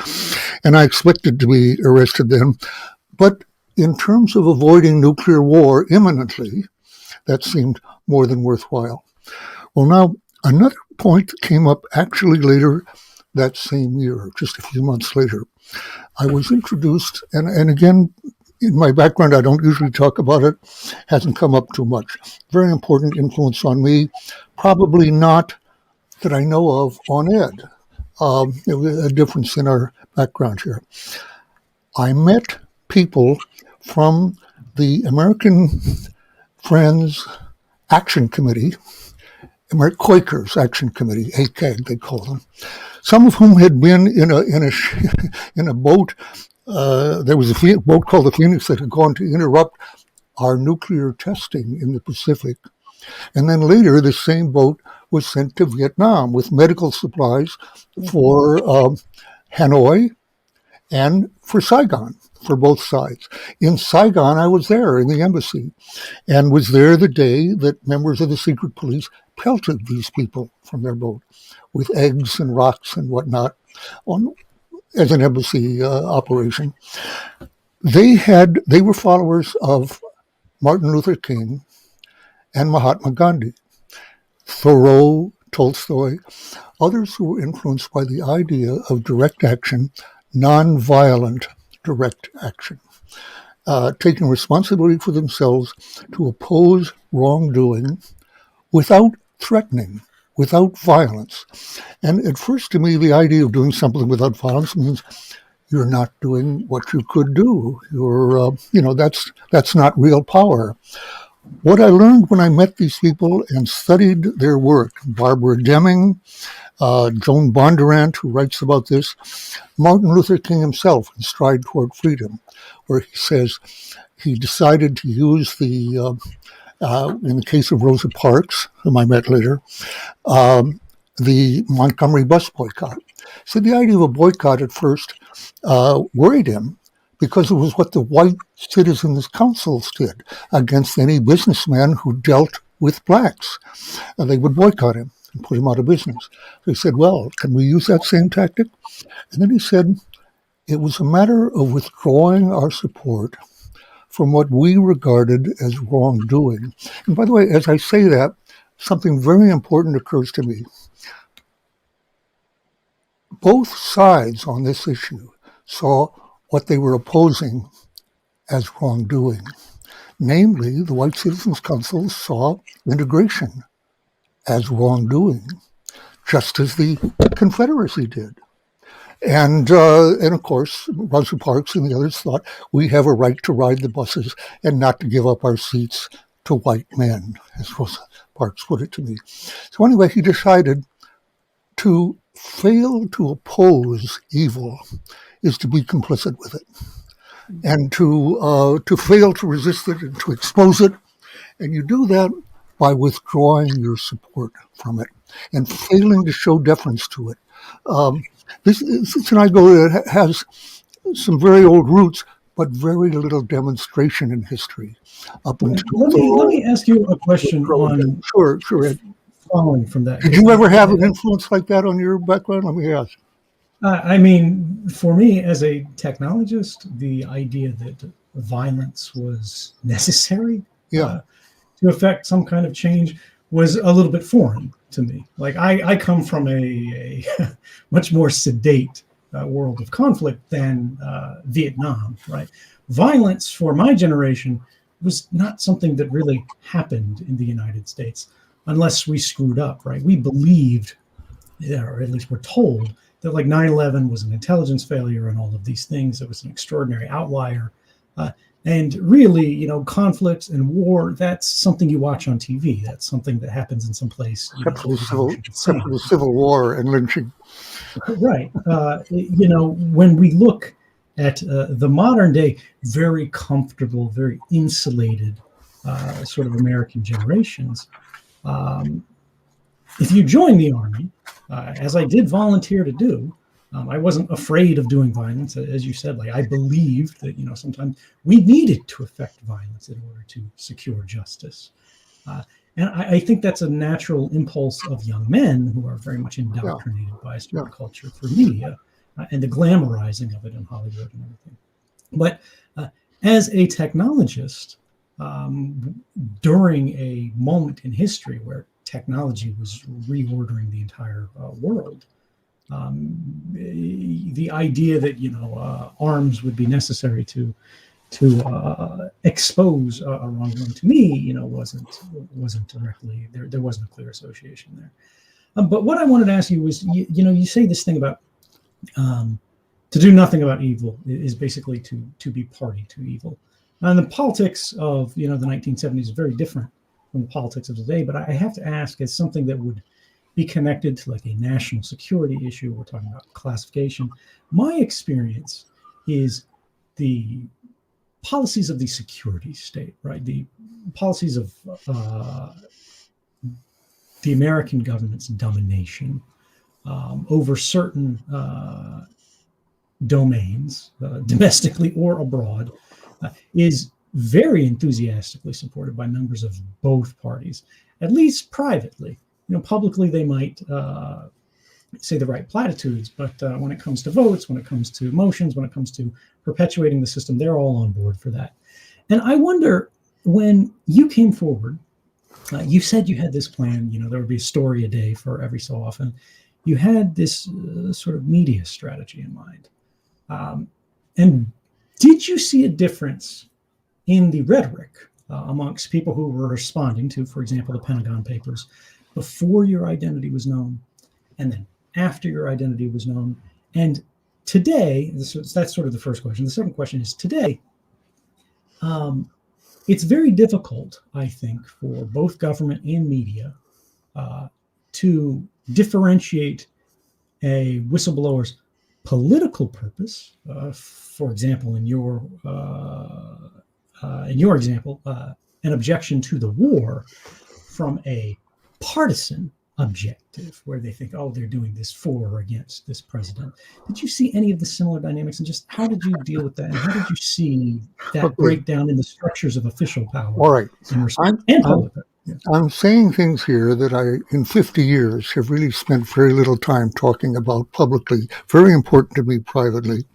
and I expected to be arrested then. But in terms of avoiding nuclear war imminently, that seemed more than worthwhile. Well, now, another point that came up actually later that same year, just a few months later. I was introduced, and again, in my background, I don't usually talk about it, hasn't come up too much. Very important influence on me, probably not that I know of on Ed. There was a difference in our background here. I met people from the American Friends Action Committee, Quakers Action Committee, ACAG they call them, some of whom had been in a boat. There was a boat called the Phoenix that had gone to interrupt our nuclear testing in the Pacific. And then later, the same boat was sent to Vietnam with medical supplies for Hanoi and for Saigon, for both sides. In Saigon, I was there in the embassy and was there the day that members of the secret police pelted these people from their boat with eggs and rocks and whatnot as an embassy operation. They were followers of Martin Luther King and Mahatma Gandhi, Thoreau, Tolstoy, others who were influenced by the idea of direct action, nonviolent direct action, taking responsibility for themselves to oppose wrongdoing without threatening, without violence. And at first, to me, the idea of doing something without violence means you're not doing what you could do. You're, that's not real power. What I learned when I met these people and studied their work, Barbara Deming, Joan Bondurant, who writes about this, Martin Luther King himself in Stride Toward Freedom, where he says he decided to use in the case of Rosa Parks, whom I met later, the Montgomery bus boycott. So the idea of a boycott at first worried him because it was what the white citizens' councils did against any businessman who dealt with blacks. And they would boycott him and put him out of business. So he said, well, can we use that same tactic? And then he said, it was a matter of withdrawing our support from what we regarded as wrongdoing. And by the way, as I say that, something very important occurs to me. Both sides on this issue saw what they were opposing as wrongdoing. Namely, the White Citizens Council saw integration as wrongdoing, just as the Confederacy did. And of course, Rosa Parks and the others thought we have a right to ride the buses and not to give up our seats to white men, as Rosa Parks put it to me. So anyway, he decided to fail to oppose evil is to be complicit with it, and to fail to resist it and to expose it. And you do that by withdrawing your support from it and failing to show deference to it. This Sinagoga has some very old roots, but very little demonstration in history. Up until let me ask you a question on sure, Ed. Following from that. Did you ever have an influence like that on your background? Let me ask. I mean, for me as a technologist, the idea that violence was necessary to affect some kind of change was a little bit foreign to me. Like I come from a much more sedate world of conflict than Vietnam, right? Violence for my generation was not something that really happened in the United States unless we screwed up, right? We believed, or at least we're told, that like 9/11 was an intelligence failure and all of these things. It was an extraordinary outlier. And really, conflicts and war, that's something you watch on TV. That's something that happens in some place. Except for the Civil War and lynching. Right. When we look at the modern day, very comfortable, very insulated sort of American generations, if you join the Army, as I did volunteer to do, I wasn't afraid of doing violence. As you said, like I believed that, sometimes we needed to affect violence in order to secure justice. And I think that's a natural impulse of young men who are very much indoctrinated by a certain culture through media and the glamorizing of it in Hollywood and everything. But as a technologist, during a moment in history where technology was reordering the entire world, the idea that arms would be necessary to expose a wrongdoing, to me, wasn't directly there. There wasn't a clear association there. But what I wanted to ask you was, you say this thing about to do nothing about evil is basically to be party to evil. And the politics of the 1970s is very different from the politics of today. But I have to ask, as something that would be connected to like a national security issue, we're talking about classification. My experience is the policies of the security state, right? The policies of the American government's domination over certain domains, domestically or abroad, is very enthusiastically supported by members of both parties, at least privately. Publicly they might say the right platitudes, but when it comes to votes, when it comes to motions, when it comes to perpetuating the system, they're all on board for that. And I wonder, when you came forward, you said you had this plan, there would be a story a day for every so often. You had this sort of media strategy in mind. And did you see a difference in the rhetoric amongst people who were responding to, for example, the Pentagon Papers, before your identity was known, and then after your identity was known? And today, that's sort of the first question. The second question is, today, it's very difficult, I think, for both government and media to differentiate a whistleblower's political purpose, for example, in your example, an objection to the war, from a partisan objective, where they think, oh, they're doing this for or against this president. Did you see any of the similar dynamics, and just how did you deal with that? And how did you see that breakdown in the structures of official power? All right. And public? I'm saying things here that I, in 50 years, have really spent very little time talking about publicly, very important to me privately.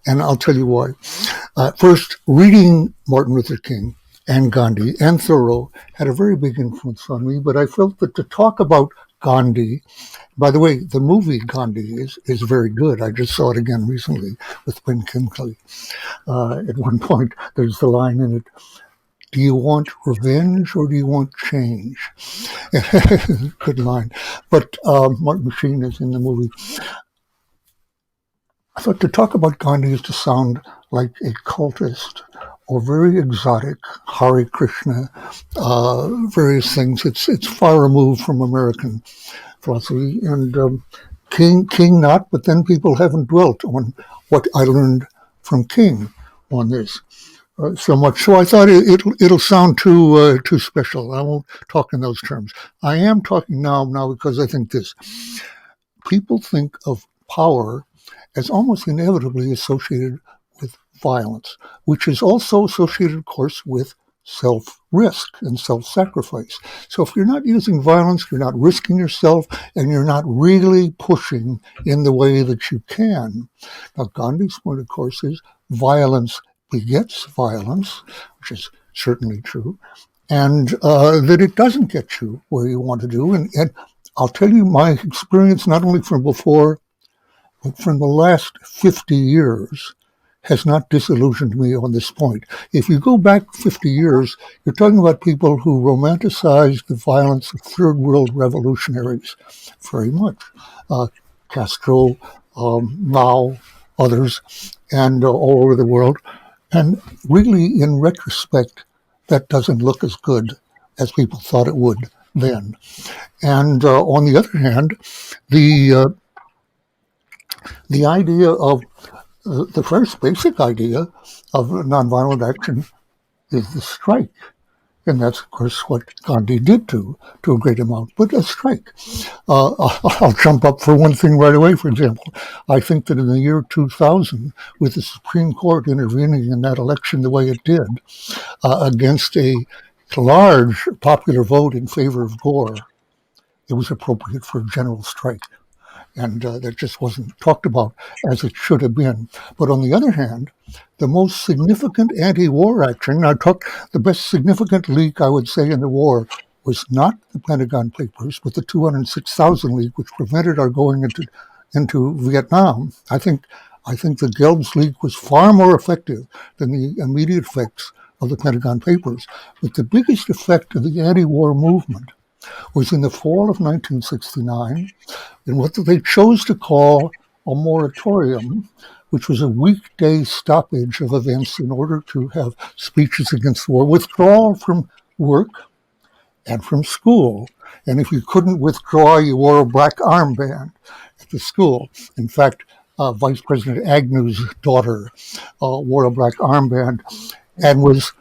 And I'll tell you why. First, reading Martin Luther King and Gandhi and Thoreau had a very big influence on me, but I felt that to talk about Gandhi, by the way, the movie Gandhi is very good. I just saw it again recently with Ben Kingsley. At one point, there's the line in it, do you want revenge or do you want change? Good line. But Martin Sheen is in the movie. I thought to talk about Gandhi is to sound like a cultist or very exotic, Hare Krishna, various things. It's far removed from American philosophy, and King not, but then people haven't dwelt on what I learned from King on this so much. So I thought it'll sound too special. I won't talk in those terms. I am talking now because I think this. People think of power as almost inevitably associated with violence, which is also associated, of course, with self-risk and self-sacrifice. So if you're not using violence, you're not risking yourself, and you're not really pushing in the way that you can. Now, Gandhi's point, of course, is violence begets violence, which is certainly true, and that it doesn't get you where you want to do. And I'll tell you my experience, not only from before, but from the last 50 years, has not disillusioned me on this point. If you go back 50 years, you're talking about people who romanticized the violence of third world revolutionaries very much. Castro, Mao, others, and all over the world. And really, in retrospect, that doesn't look as good as people thought it would then. And on the other hand, the idea of the first basic idea of nonviolent action is the strike. And that's, of course, what Gandhi did to a great amount, but a strike. I'll jump up for one thing right away, for example. I think that in the year 2000, with the Supreme Court intervening in that election the way it did, against a large popular vote in favor of Gore, it was appropriate for a general strike. And that just wasn't talked about as it should have been. But on the other hand, the most significant anti-war action, the best significant leak, I would say, in the war was not the Pentagon Papers, but the 206,000 leak, which prevented our going into Vietnam. I think the Gelb's leak was far more effective than the immediate effects of the Pentagon Papers. But the biggest effect of the anti-war movement was in the fall of 1969 in what they chose to call a moratorium, which was a weekday stoppage of events in order to have speeches against the war, withdrawal from work and from school. And if you couldn't withdraw, you wore a black armband at the school. In fact, Vice President Agnew's daughter wore a black armband and was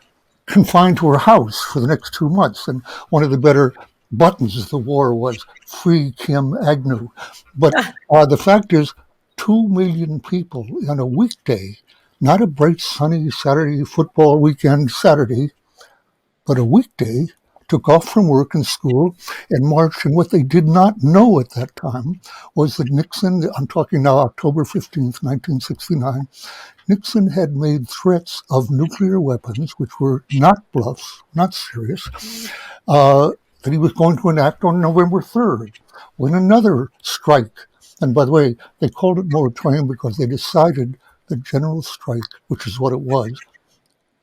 confined to her house for the next 2 months. And one of the better buttons of the war was "Free Kim Agnew." But the fact is, 2 million people on a weekday, not a bright sunny Saturday football weekend Saturday, but a weekday, took off from work and school and marched. And what they did not know at that time was that Nixon, I'm talking now October 15th, 1969, Nixon had made threats of nuclear weapons, which were not bluffs, not serious, that he was going to enact on November 3rd, when another strike, and by the way, they called it moratorium because they decided the general strike, which is what it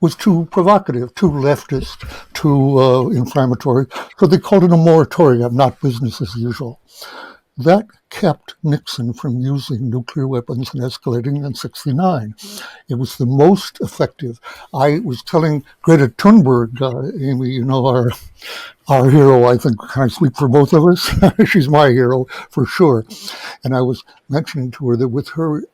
was too provocative, too leftist, too inflammatory. So they called it a moratorium, not business as usual. That kept Nixon from using nuclear weapons and escalating in 69. It was the most effective. I was telling Greta Thunberg, Amy, you know, our hero, I think, can I speak for both of us? She's my hero for sure. And I was mentioning to her that with her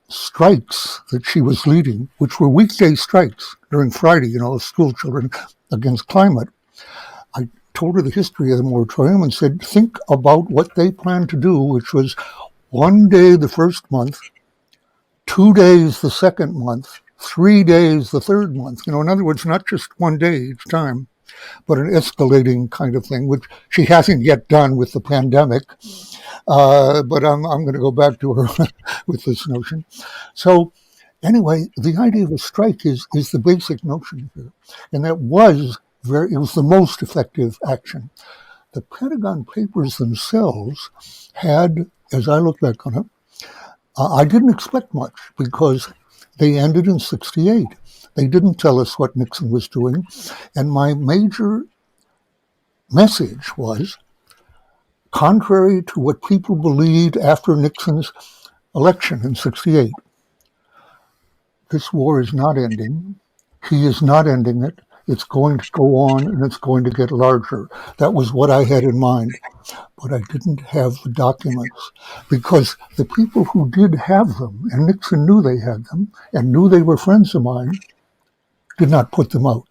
strikes that she was leading, which were weekday strikes during Friday, you know, of school children against climate, I told her the history of the moratorium and said, think about what they planned to do, which was 1 day the first month, 2 days the second month, 3 days the third month. You know, in other words, not just 1 day each time, but an escalating kind of thing, which she hasn't yet done with the pandemic. But I'm going to go back to her with this notion. So anyway, the idea of a strike is the basic notion here. And it was the most effective action. The Pentagon Papers themselves had, as I look back on it, I didn't expect much because they ended in 68. They didn't tell us what Nixon was doing. And my major message was, contrary to what people believed after Nixon's election in 68. This war is not ending. He is not ending it. It's going to go on and it's going to get larger. That was what I had in mind. But I didn't have the documents because the people who did have them, and Nixon knew they had them and knew they were friends of mine, did not put them out.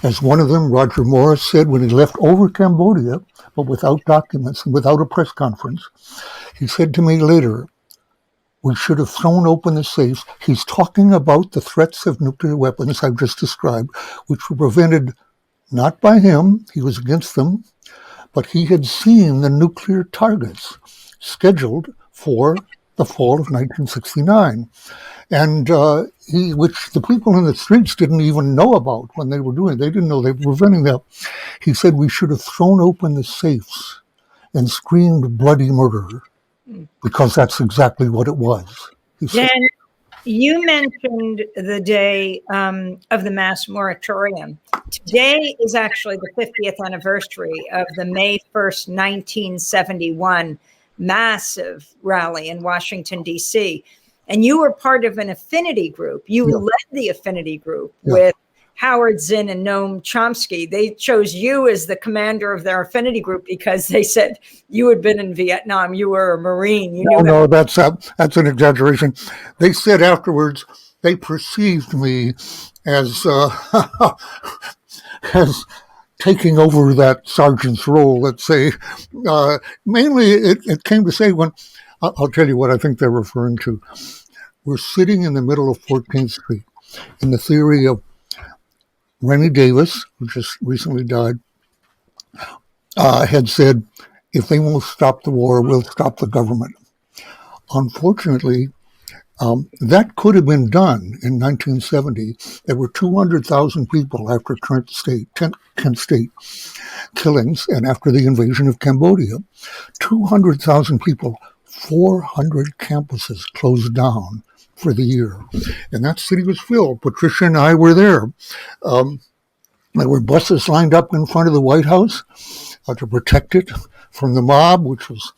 As one of them, Roger Morris, said when he left over Cambodia, but without documents and without a press conference, he said to me later, we should have thrown open the safes. He's talking about the threats of nuclear weapons I've just described, which were prevented not by him, he was against them, but he had seen the nuclear targets scheduled for the fall of 1969. And which the people in the streets didn't even know about when they were doing it. They didn't know they were preventing that. He said we should have thrown open the safes and screamed bloody murder, because that's exactly what it was. Dan, you mentioned the day of the mass moratorium. Today is actually the 50th anniversary of the May 1st, 1971 massive rally in Washington, D.C. And you were part of an affinity group. You led the affinity group with Howard Zinn and Noam Chomsky. They chose you as the commander of their affinity group because they said you had been in Vietnam. You were a Marine. You knew no, that's an exaggeration. They said afterwards they perceived me as as taking over that sergeant's role. Let's say mainly it came to say when I'll tell you what I think they're referring to. We're sitting in the middle of 14th Street in the theory of Rennie Davis, who just recently died, had said, if they won't stop the war, we'll stop the government. Unfortunately, that could have been done in 1970. There were 200,000 people after Kent State killings and after the invasion of Cambodia. 200,000 people, 400 campuses closed down for the year. And that city was filled. Patricia and I were there. There were buses lined up in front of the White House to protect it from the mob, which was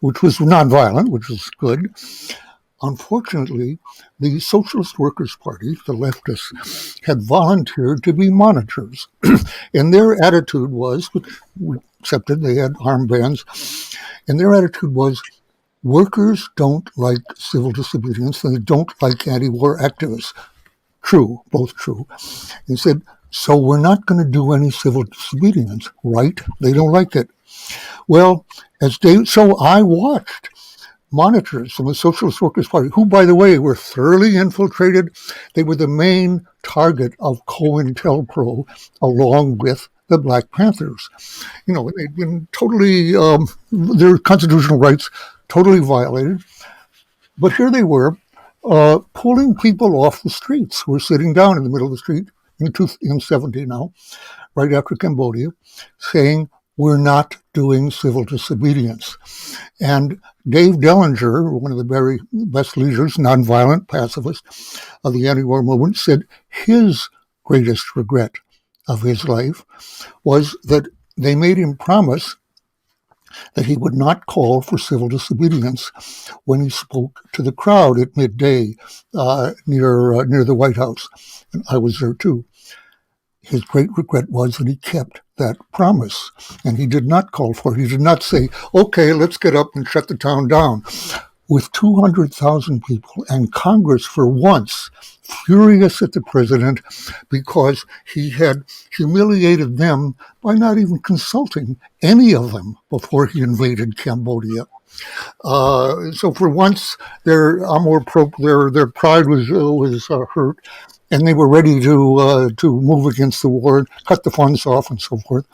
nonviolent, which was good. Unfortunately, the Socialist Workers' Party, the leftists, had volunteered to be monitors. And their attitude was, we accepted they had armbands, and their attitude was, workers don't like civil disobedience, and they don't like anti-war activists. True, both true. He said, so we're not going to do any civil disobedience, right? They don't like it. Well, so I watched monitors from the Socialist Workers' Party, who, by the way, were thoroughly infiltrated. They were the main target of COINTELPRO, along with the Black Panthers. You know, they'd been totally, their constitutional rights totally violated. But here they were, pulling people off the streets who were sitting down in the middle of the street in 70 now, right after Cambodia, saying, we're not doing civil disobedience. And Dave Dellinger, one of the very best leaders, nonviolent pacifist of the anti-war movement, said his greatest regret of his life was that they made him promise that he would not call for civil disobedience when he spoke to the crowd at midday near the White House. And I was there too. His great regret was that he kept that promise, and he did not call for it. He did not say, okay, let's get up and shut the town down. With 200,000 people and Congress for once furious at the president because he had humiliated them by not even consulting any of them before he invaded Cambodia. So for once, their pride was hurt, and they were ready to move against the war and cut the funds off and so forth.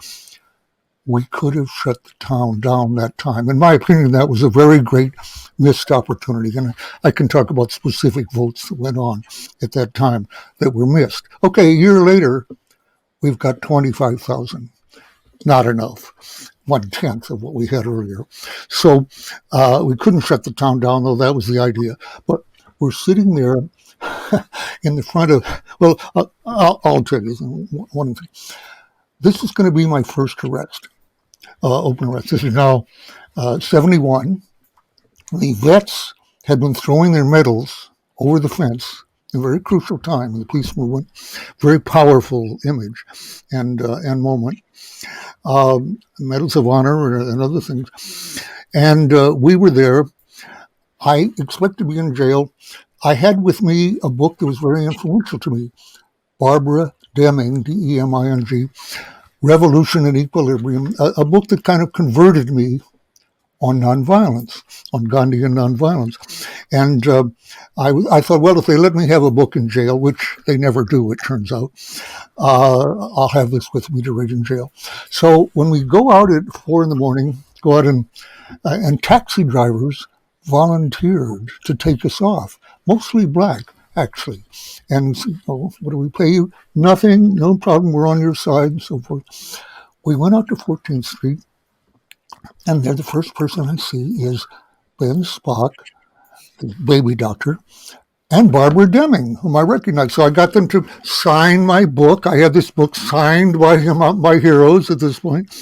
We could have shut the town down that time. In my opinion, that was a very great missed opportunity. And I can talk about specific votes that went on at that time that were missed. Okay, a year later, we've got 25,000. Not enough. 1/10 of what we had earlier. So we couldn't shut the town down, though that was the idea. But we're sitting there in the front of, well, I'll tell you one thing. This is going to be my first arrest, open arrest. This is now 71. The vets had been throwing their medals over the fence, a very crucial time in the peace movement, very powerful image and moment. Medals of honor and other things. And we were there. I expect to be in jail. I had with me a book that was very influential to me, Barbara Deming, Deming, Revolution and Equilibrium, a book that kind of converted me on nonviolence, on Gandhian nonviolence. And I thought, well, if they let me have a book in jail, which they never do, it turns out, I'll have this with me to read in jail. So when we go out at 4 a.m, go out and taxi drivers volunteered to take us off, mostly black, actually. And what do we pay you? Nothing, no problem, we're on your side, and so forth. We went out to 14th Street, and there the first person I see is Ben Spock, the baby doctor, and Barbara Deming, whom I recognize. So I got them to sign my book. I had this book signed by my heroes at this point.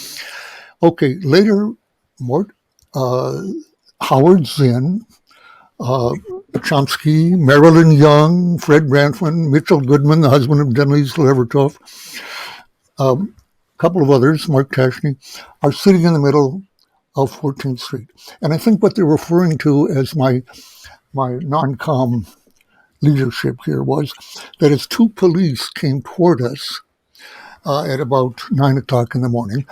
Okay, later, Mort, Howard Zinn, Chomsky, Marilyn Young, Fred Branfman, Mitchell Goodman, the husband of Denise Levertov, a couple of others, Mark Tashney, are sitting in the middle of 14th Street. And I think what they're referring to as my non-com leadership here was that as 2 police came toward us at about 9 o'clock in the morning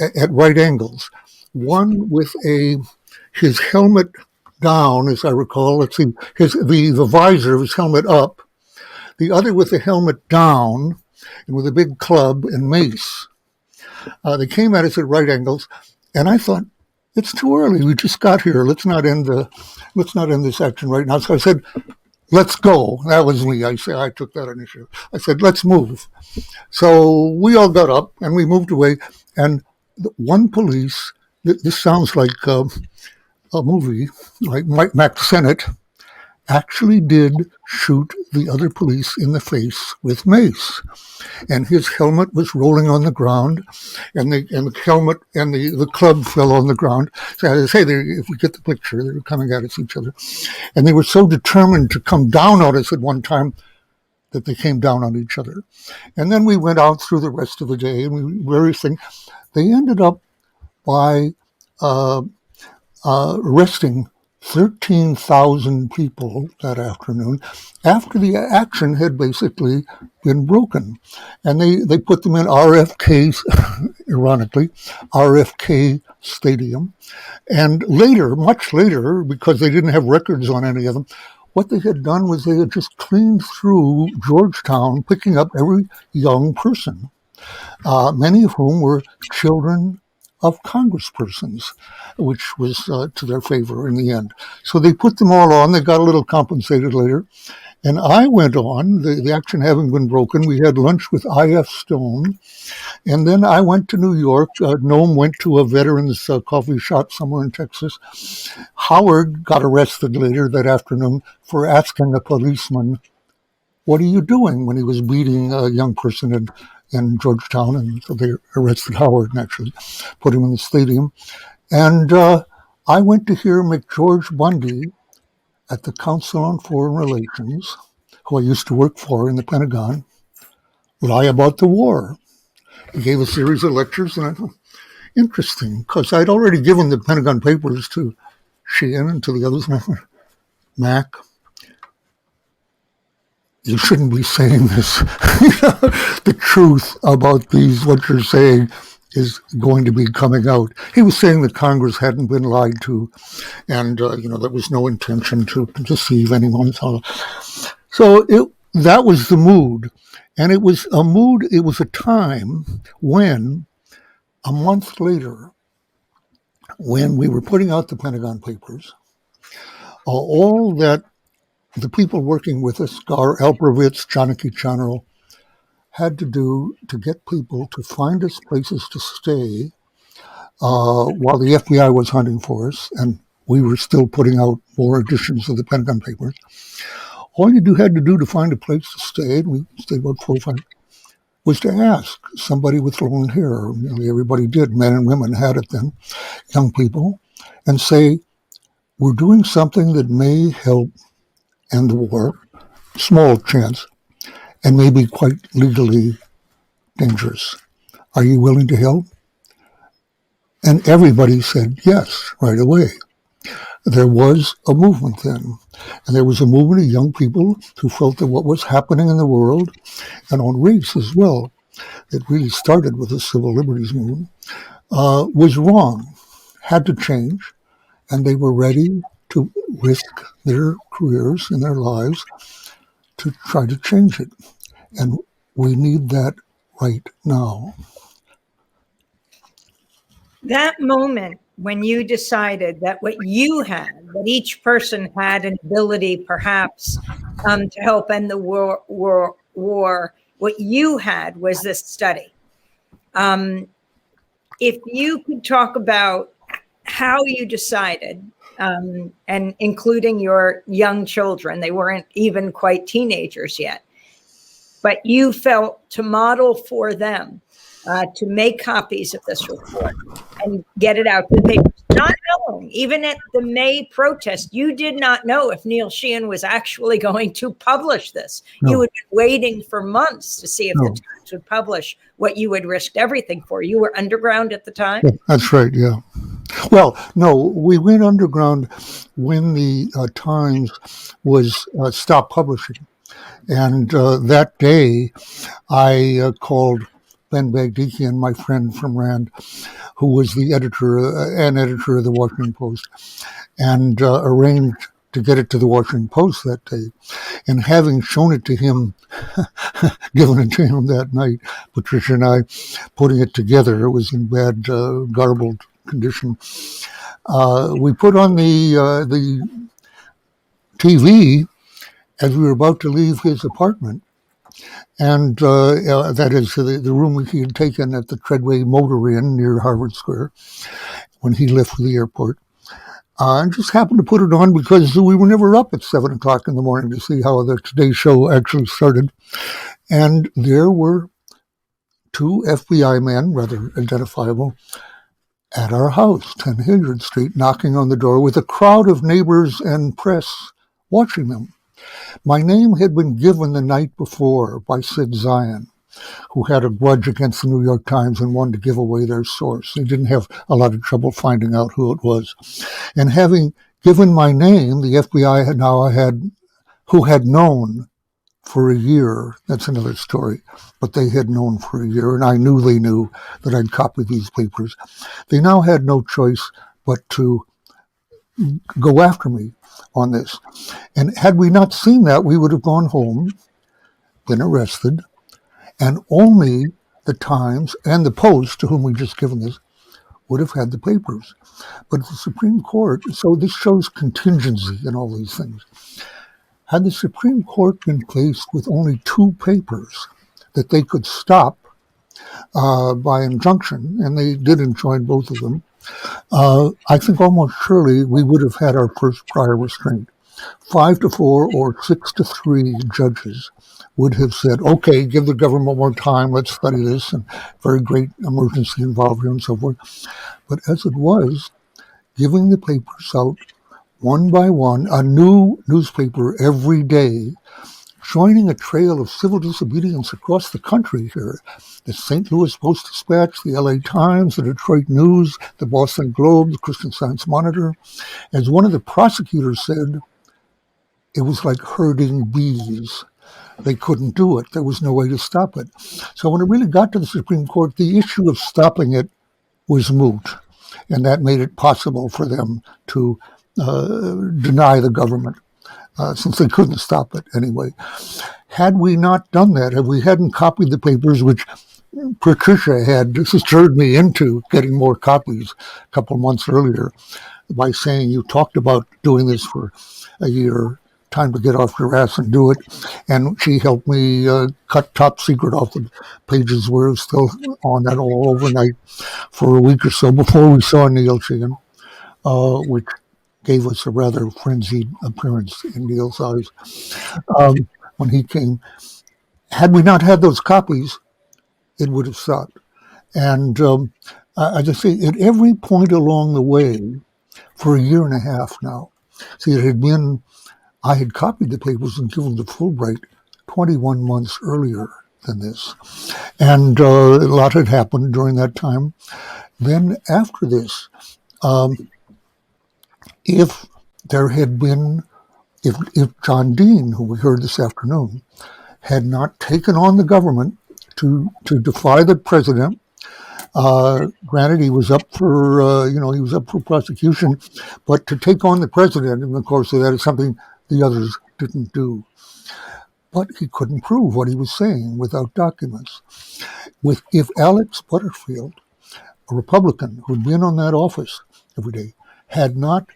at right angles, one with his helmet down, as I recall, let's see, the visor of his helmet up, the other with the helmet down and with a big club and mace. They came at us at right angles, and I thought, it's too early. We just got here. Let's not end this action right now. So I said, let's go. That was me. I took that initiative. I said, let's move. So we all got up and we moved away. And one police, this sounds like a movie, like Mac Sennett, actually did shoot the other police in the face with mace. And his helmet was rolling on the ground, and the helmet and the club fell on the ground. So as I say, if we get the picture, they were coming at us each other. And they were so determined to come down on us at one time that they came down on each other. And then we went out through the rest of the day, and various things. They ended up by arresting 13,000 people that afternoon after the action had basically been broken. And they put them in RFK's, ironically, RFK Stadium. And later, much later, because they didn't have records on any of them, what they had done was they had just cleaned through Georgetown, picking up every young person, many of whom were children of congresspersons, which was to their favor in the end. So they put them all on. They got a little compensated later. And I went on, the action having been broken. We had lunch with I.F. Stone. And then I went to New York. Noam went to a veterans coffee shop somewhere in Texas. Howard got arrested later that afternoon for asking a policeman, "What are you doing?" when he was beating a young person in Georgetown. And so they arrested Howard and actually put him in the stadium. And I went to hear McGeorge Bundy at the Council on Foreign Relations, who I used to work for in the Pentagon, lie about the war. He gave a series of lectures, and I thought, interesting, because I'd already given the Pentagon Papers to Sheehan and to the others. And I thought, Mac, you shouldn't be saying this. The truth about what you're saying is going to be coming out. He was saying that Congress hadn't been lied to, and there was no intention to deceive anyone. So that was the mood, and it was a mood. It was a time when, a month later, when we were putting out the Pentagon Papers, all that the people working with us, Gar Alperovitz, Janaki Chanral, had to do to get people to find us places to stay while the FBI was hunting for us, and we were still putting out more editions of the Pentagon Papers. All you had to do to find a place to stay, and we stayed about 4 or 5, was to ask somebody with long hair. Everybody did, men and women had it then, young people, and say, we're doing something that may help end the war, small chance, and may be quite legally dangerous. Are you willing to help? And everybody said yes right away. There was a movement then, and there was a movement of young people who felt that what was happening in the world, and on race as well, that really started with the civil liberties movement, was wrong, had to change, and they were ready to risk their careers and their lives to try to change it. And we need that right now. That moment when you decided that what you had, that each person had an ability perhaps to help end the war, what you had was this study. If you could talk about how you decided, and including your young children, they weren't even quite teenagers yet, but you felt to model for them, to make copies of this report and get it out to the papers, not knowing, even at the May protest, you did not know if Neil Sheehan was actually going to publish this. No. You had been waiting for months to see if No. the Times would publish what you had risked everything for. You were underground at the time? Yeah, that's right, yeah. Well, no, we went underground when the Times was stopped publishing. And that day, I called Ben Bagdikian, my friend from RAND, who was the editor of the Washington Post, and arranged to get it to the Washington Post that day. And having shown it to him, given it to him that night, Patricia and I putting it together, it was in bad, garbled condition. We put on the TV as we were about to leave his apartment. And that is the room he had taken at the Treadway Motor Inn near Harvard Square when he left for the airport. And just happened to put it on because we were never up at 7 o'clock in the morning to see how the Today Show actually started. And there were two FBI men, rather identifiable, at our house, 10 Hilliard Street, knocking on the door with a crowd of neighbors and press watching them. My name had been given the night before by Sid Zion, who had a grudge against the New York Times and wanted to give away their source. They didn't have a lot of trouble finding out who it was. And having given my name, the FBI who had known for a year, that's another story, but they had known for a year, and I knew they knew that I'd copied these papers. They now had no choice but to go after me on this. And had we not seen that, we would have gone home, been arrested, and only the Times and the Post, to whom we just given this, would have had the papers. But the Supreme Court, so this shows contingency in all these things. Had the Supreme Court been placed with only two papers that they could stop by injunction, and they did enjoin both of them, I think almost surely we would have had our first prior restraint. 5-4 or 6-3 judges would have said, okay, give the government more time, let's study this, and very great emergency involved here and so forth. But as it was, giving the papers out one by one, a new newspaper every day, joining a trail of civil disobedience across the country here. The St. Louis Post-Dispatch, the LA Times, the Detroit News, the Boston Globe, the Christian Science Monitor. As one of the prosecutors said, it was like herding bees. They couldn't do it. There was no way to stop it. So when it really got to the Supreme Court, the issue of stopping it was moot. And that made it possible for them to deny the government, since they couldn't stop it anyway. Had we not done that, if we hadn't copied the papers, which Patricia had stirred me into getting more copies a couple of months earlier by saying, you talked about doing this for a year, time to get off your ass and do it. And she helped me cut Top Secret off the pages where it was still on that all overnight for a week or so before we saw Neil Sheehan, which gave us a rather frenzied appearance in Neil's eyes when he came. Had we not had those copies, it would have stopped. And I just say, at every point along the way, for a year and a half now. See, I had copied the papers and given to Fulbright 21 months earlier than this. And a lot had happened during that time. Then after this, if John Dean, who we heard this afternoon, had not taken on the government to defy the president, granted he was up for prosecution, but to take on the president, and of course that is something the others didn't do. But he couldn't prove what he was saying without documents. If Alex Butterfield, a Republican who'd been on that office every day, had not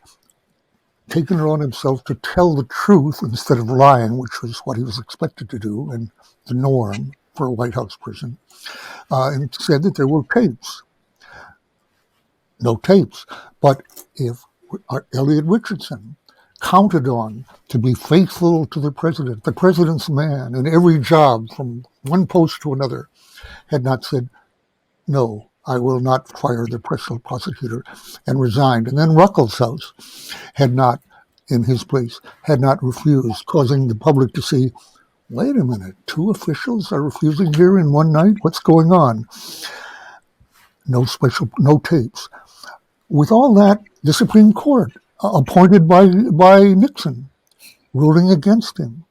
taken it on himself to tell the truth instead of lying, which was what he was expected to do and the norm for a White House person, and said that there were tapes. No tapes. But if Elliot Richardson, counted on to be faithful to the president's man in every job from one post to another, had not said, no, I will not fire the special prosecutor, and resigned. And then Ruckelshaus had not, in his place, had not refused, causing the public to see, wait a minute, 2 officials are refusing here in one night? What's going on? No tapes. With all that, the Supreme Court, appointed by Nixon, ruling against him,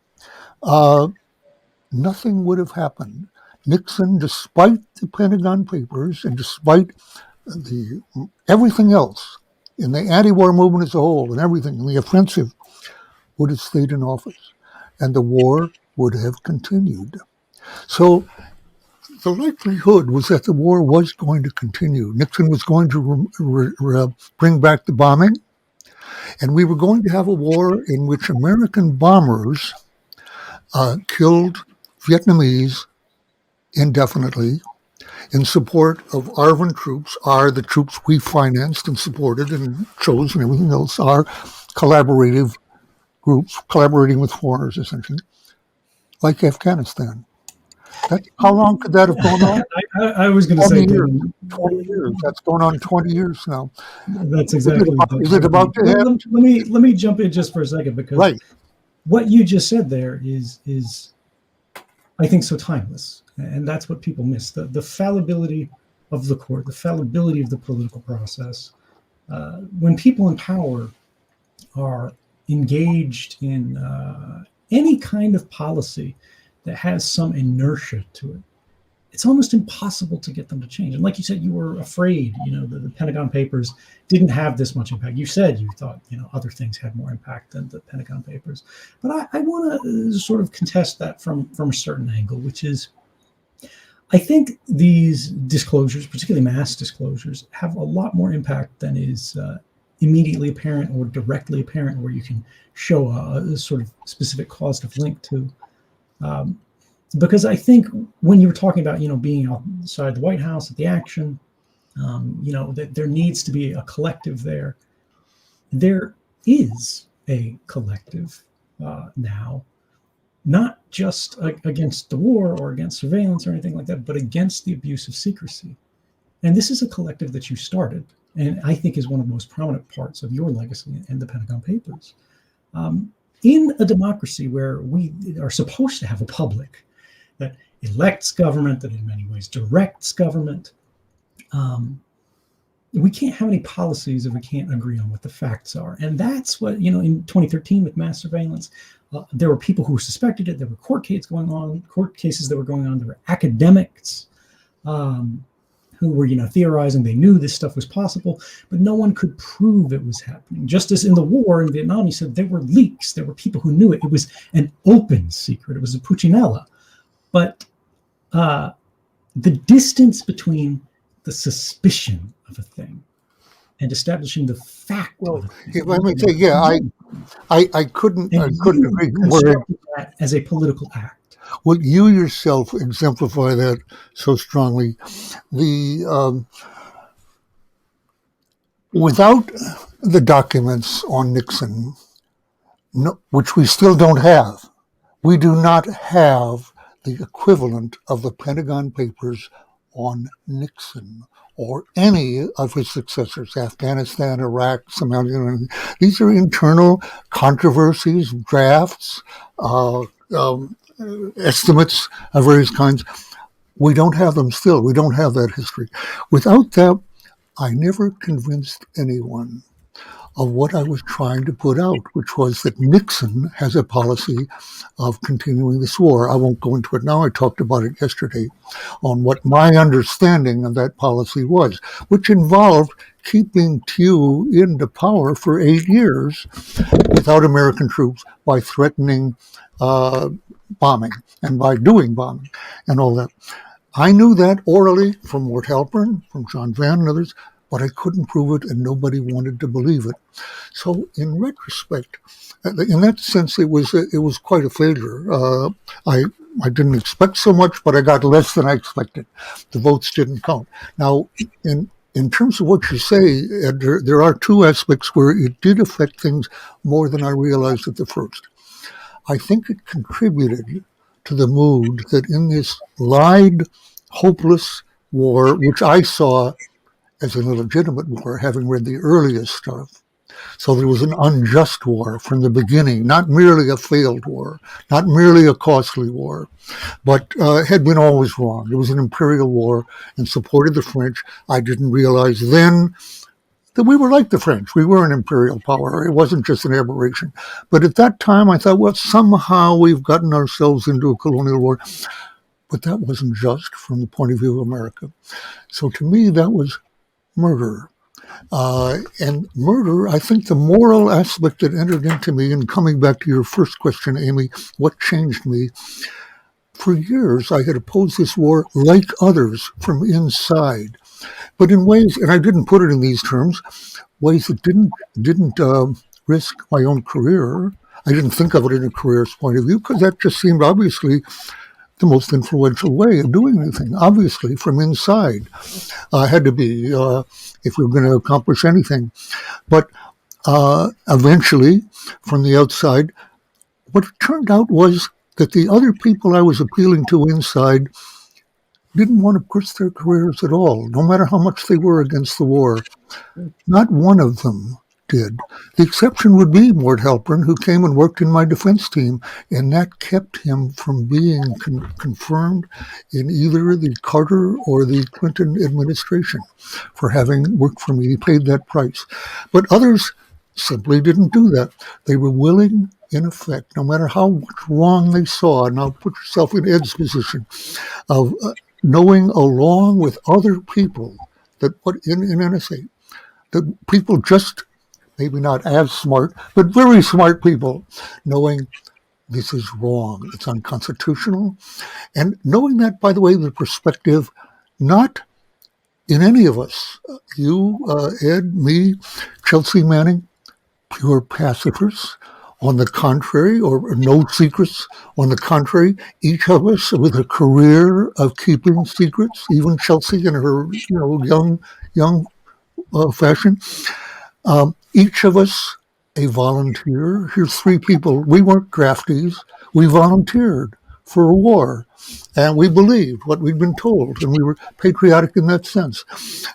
nothing would have happened. Nixon, despite the Pentagon Papers and despite everything else in the anti-war movement as a whole and everything in the offensive, would have stayed in office, and the war would have continued. So the likelihood was that the war was going to continue. Nixon was going to bring back the bombing, and we were going to have a war in which American bombers killed Vietnamese indefinitely in support of ARVN troops, the troops we financed and supported and chose and everything else, are collaborative groups, collaborating with foreigners, essentially, like Afghanistan. How long could that have gone on? I was going to say 20 years. That's going on 20 years now. That's exactly. Is it about to happen? Let me jump in just for a second, because what you just said there is I think so timeless, and that's what people miss: the fallibility of the court, the fallibility of the political process. When people in power are engaged in any kind of policy that has some inertia to it, it's almost impossible to get them to change. And like you said, you were afraid, the Pentagon Papers didn't have this much impact. You said you thought, other things had more impact than the Pentagon Papers. But I want to sort of contest that from a certain angle, which is, I think these disclosures, particularly mass disclosures, have a lot more impact than is immediately apparent or directly apparent, where you can show a sort of specific causative link to. Because I think when you were talking about, being outside the White House at the action, that there needs to be a collective there. There is a collective now, not just against the war or against surveillance or anything like that, but against the abuse of secrecy. And this is a collective that you started, and I think is one of the most prominent parts of your legacy and the Pentagon Papers. In a democracy where we are supposed to have a public that elects government, that in many ways directs government, we can't have any policies if we can't agree on what the facts are. And that's what, in 2013 with mass surveillance, there were people who suspected it. There were court cases that were going on. There were academics who were, theorizing. They knew this stuff was possible, but no one could prove it was happening. Just as in the war in Vietnam, he said there were leaks. There were people who knew it. It was an open secret. It was a puccinella. But the distance between the suspicion of a thing and establishing the fact. Well, if I may say, I couldn't agree more that as a political act. Well, you yourself exemplify that so strongly. Without the documents on Nixon, which we still don't have, we do not have the equivalent of the Pentagon Papers on Nixon, or any of his successors, Afghanistan, Iraq, Somalia. These are internal controversies, drafts, estimates of various kinds. We don't have them still. We don't have that history. Without that, I never convinced anyone of what I was trying to put out, which was that Nixon has a policy of continuing this war. I won't go into it now. I talked about it yesterday on what my understanding of that policy was, which involved keeping Q into power for 8 years without American troops by threatening bombing and by doing bombing and all that. I knew that orally from Mort Halpern, from John Vann and others, but I couldn't prove it and nobody wanted to believe it. So in retrospect, in that sense, it was quite a failure. I didn't expect so much, but I got less than I expected. The votes didn't count. Now, in terms of what you say, Ed, there are two aspects where it did affect things more than I realized at the first. I think it contributed to the mood that in this lied, hopeless war, which I saw as an illegitimate war, having read the earliest stuff. So there was an unjust war from the beginning, not merely a failed war, not merely a costly war, but had been always wrong. It was an imperial war and supported the French. I didn't realize then that we were like the French. We were an imperial power. It wasn't just an aberration. But at that time, I thought, well, somehow we've gotten ourselves into a colonial war. But that wasn't just from the point of view of America. So to me, that was murder. And murder, I think the moral aspect that entered into me, and coming back to your first question, Amy, what changed me? For years, I had opposed this war like others from inside, but in ways, and I didn't put it in these terms, ways that didn't risk my own career. I didn't think of it in a career's point of view because that just seemed obviously the most influential way of doing anything, obviously, from inside. Had to be if we were going to accomplish anything. But eventually, from the outside, what it turned out was that the other people I was appealing to inside didn't want to risk their careers at all, no matter how much they were against the war. Not one of them did. The exception would be Mort Halpern, who came and worked in my defense team, and that kept him from being confirmed in either the Carter or the Clinton administration for having worked for me. He paid that price. But others simply didn't do that. They were willing, in effect, no matter how much wrong they saw, now put yourself in Ed's position, of knowing along with other people that what in NSA, that people just maybe not as smart, but very smart people, knowing this is wrong, it's unconstitutional. And knowing that, by the way, the perspective, not in any of us, you, Ed, me, Chelsea Manning, pure pacifists. On the contrary, or no secrets. On the contrary, each of us with a career of keeping secrets, even Chelsea in her young fashion. Each of us a volunteer. Here's 3 people. We weren't draftees. We volunteered for a war. And we believed what we'd been told. And we were patriotic in that sense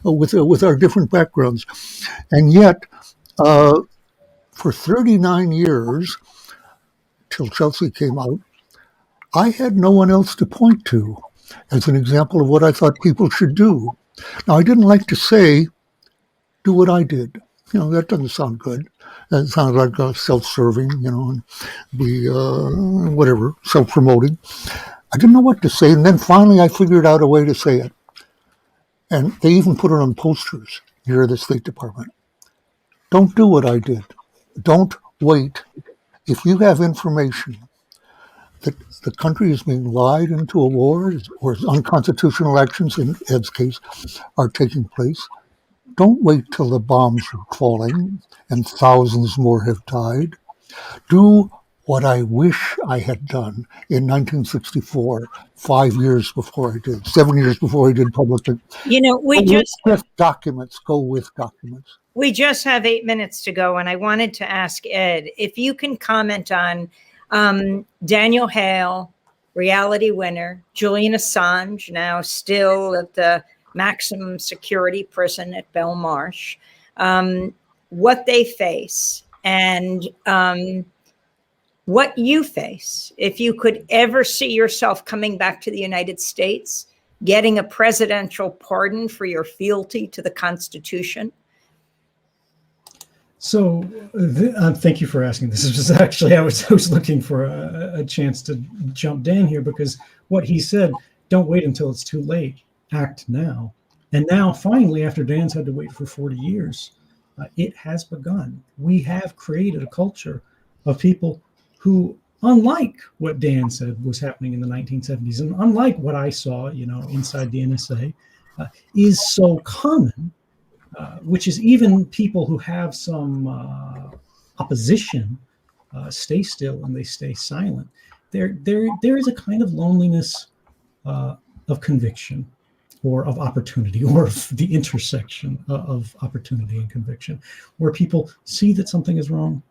with our different backgrounds. And yet, for 39 years, till Chelsea came out, I had no one else to point to as an example of what I thought people should do. Now, I didn't like to say, do what I did. That doesn't sound good. That sounds like self-serving, and be whatever, self-promoting. I didn't know what to say, and then finally I figured out a way to say it. And they even put it on posters near the State Department. Don't do what I did. Don't wait. If you have information that the country is being lied into a war or unconstitutional actions, in Ed's case, are taking place, don't wait till the bombs are falling and thousands more have died. Do what I wish I had done in 1964, 5 years before I did, 7 years before I did publicly. Documents, go with documents. We just have 8 minutes to go, and I wanted to ask Ed if you can comment on Daniel Hale, reality winner, Julian Assange, now still at the maximum security prison at Belmarsh, what they face and what you face. If you could ever see yourself coming back to the United States, getting a presidential pardon for your fealty to the Constitution? So thank you for asking this. This was actually, I was looking for a chance to jump Dan here, because what he said, don't wait until it's too late, act now. And now finally, after Dan's had to wait for 40 years, it has begun. We have created a culture of people who, unlike what Dan said was happening in the 1970s, and unlike what I saw, inside the NSA, is so common, which is even people who have some opposition stay still and they stay silent. There is a kind of loneliness of conviction, or of opportunity, or of the intersection of opportunity and conviction, where people see that something is wrong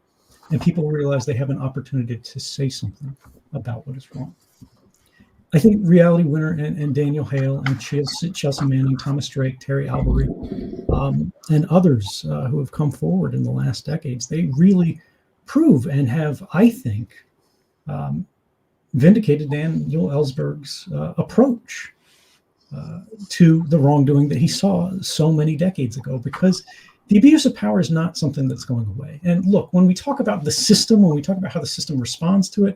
and people realize they have an opportunity to say something about what is wrong. I think Reality Winner and Daniel Hale and Chelsea Manning, Thomas Drake, Terry Albury, and others who have come forward in the last decades, they really prove and have, I think, vindicated Daniel Ellsberg's approach to the wrongdoing that he saw so many decades ago, because the abuse of power is not something that's going away. And look, when we talk about the system, when we talk about how the system responds to it,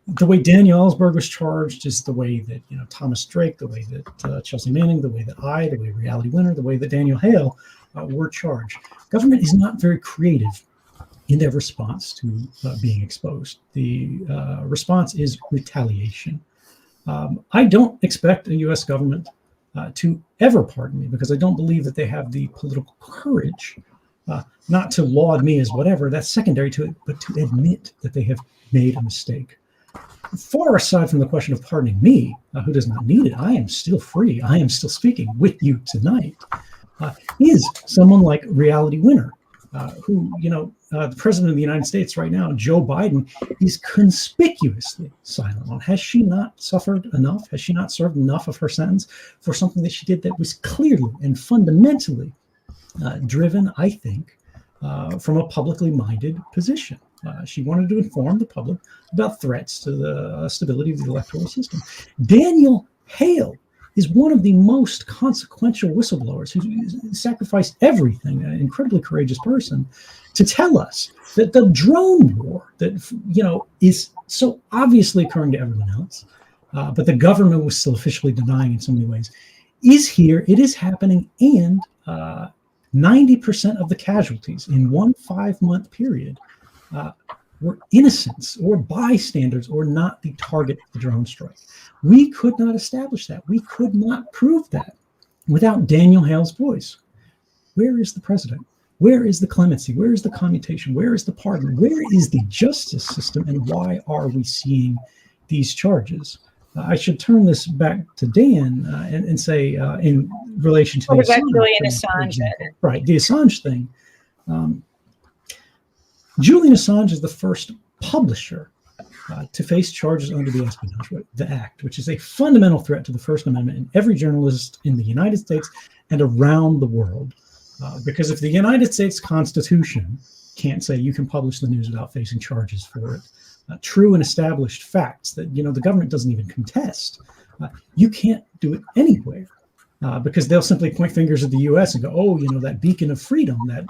the way Daniel Ellsberg was charged is the way that Thomas Drake, the way that Chelsea Manning, the way that the way Reality Winner, the way that Daniel Hale were charged. Government is not very creative in their response to being exposed. The response is retaliation. I don't expect a U.S. government to ever pardon me, because I don't believe that they have the political courage not to laud me as whatever, that's secondary to it, but to admit that they have made a mistake. Far aside from the question of pardoning me, who does not need it, I am still free, I am still speaking with you tonight, is someone like Reality Winner, who, the president of the United States right now, Joe Biden, is conspicuously silent on. Has she not suffered enough? Has she not served enough of her sentence for something that she did that was clearly and fundamentally driven, I think, from a publicly minded position? She wanted to inform the public about threats to the stability of the electoral system. Daniel Hale is one of the most consequential whistleblowers who sacrificed everything, an incredibly courageous person, to tell us that the drone war that, is so obviously occurring to everyone else, but the government was still officially denying in so many ways, is here, it is happening, and 90% of the casualties in one 5-month period were innocents or bystanders or not the target of the drone strike. We could not establish that. We could not prove that without Daniel Hale's voice. Where is the president? Where is the clemency? Where is the commutation? Where is the pardon? Where is the justice system? And why are we seeing these charges? I should turn this back to Dan and say, in relation to the Assange, right, the Assange thing. Julian Assange is the first publisher to face charges under the Espionage Act, which is a fundamental threat to the First Amendment in every journalist in the United States and around the world. Because if the United States Constitution can't say you can publish the news without facing charges for it, true and established facts that the government doesn't even contest, you can't do it anywhere. Because they'll simply point fingers at the U.S. and go, oh, that beacon of freedom, that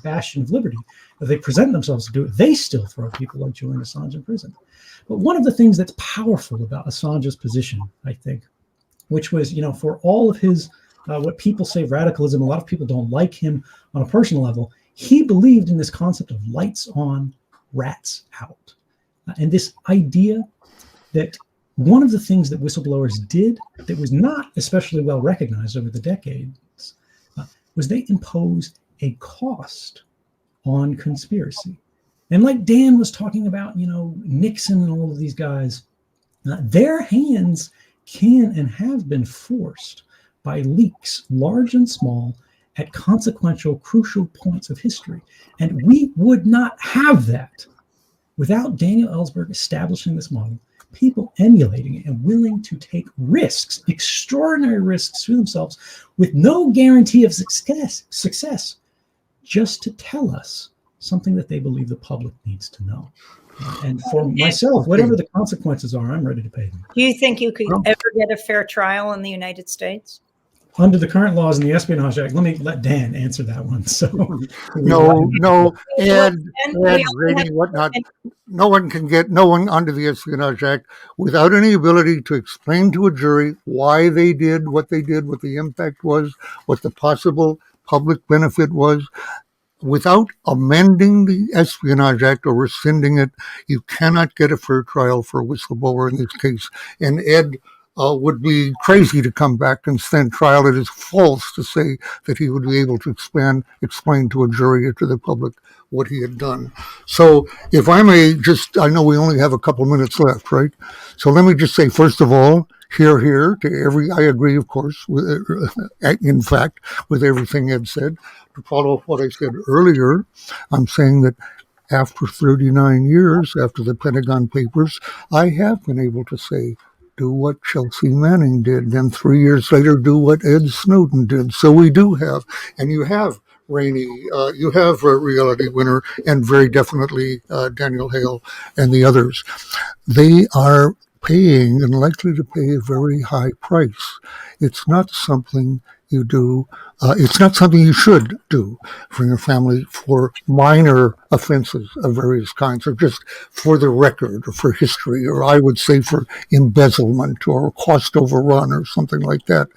bastion of liberty, that they present themselves to do it. They still throw people like Julian Assange in prison. But one of the things that's powerful about Assange's position, I think, which was, for all of his, what people say radicalism, a lot of people don't like him on a personal level. He believed in this concept of lights on, rats out. And this idea that one of the things that whistleblowers did that was not especially well recognized over the decades was they imposed a cost on conspiracy. And like Dan was talking about, Nixon and all of these guys, their hands can and have been forced by leaks, large and small, at consequential, crucial points of history. And we would not have that without Daniel Ellsberg establishing this model, people emulating it and willing to take risks, extraordinary risks for themselves with no guarantee of success, just to tell us something that they believe the public needs to know. And for myself, whatever the consequences are, I'm ready to pay them. Do you think you could ever get a fair trial in the United States? Under the current laws in the Espionage Act, let Dan answer that one. So no, and rating whatnot. No one under the Espionage Act without any ability to explain to a jury why they did, what the impact was, what the possible public benefit was. Without amending the Espionage Act or rescinding it, you cannot get a fair trial for a whistleblower in this case. And Ed would be crazy to come back and stand trial. It is false to say that he would be able to explain to a jury or to the public what he had done. So if I may I know we only have a couple minutes left, right? So let me just say, first of all, here to I agree, of course, in fact, with everything Ed said. To follow up what I said earlier, I'm saying that after 39 years, after the Pentagon Papers, I have been able to say, do what Chelsea Manning did, and 3 years later, do what Ed Snowden did. So we do have, and you have Rainey, you have a Reality Winner, and very definitely Daniel Hale and the others. They are paying and likely to pay a very high price. It's not something you do. It's not something you should do for your family for minor offenses of various kinds, or just for the record, or for history, or I would say for embezzlement or cost overrun or something like that.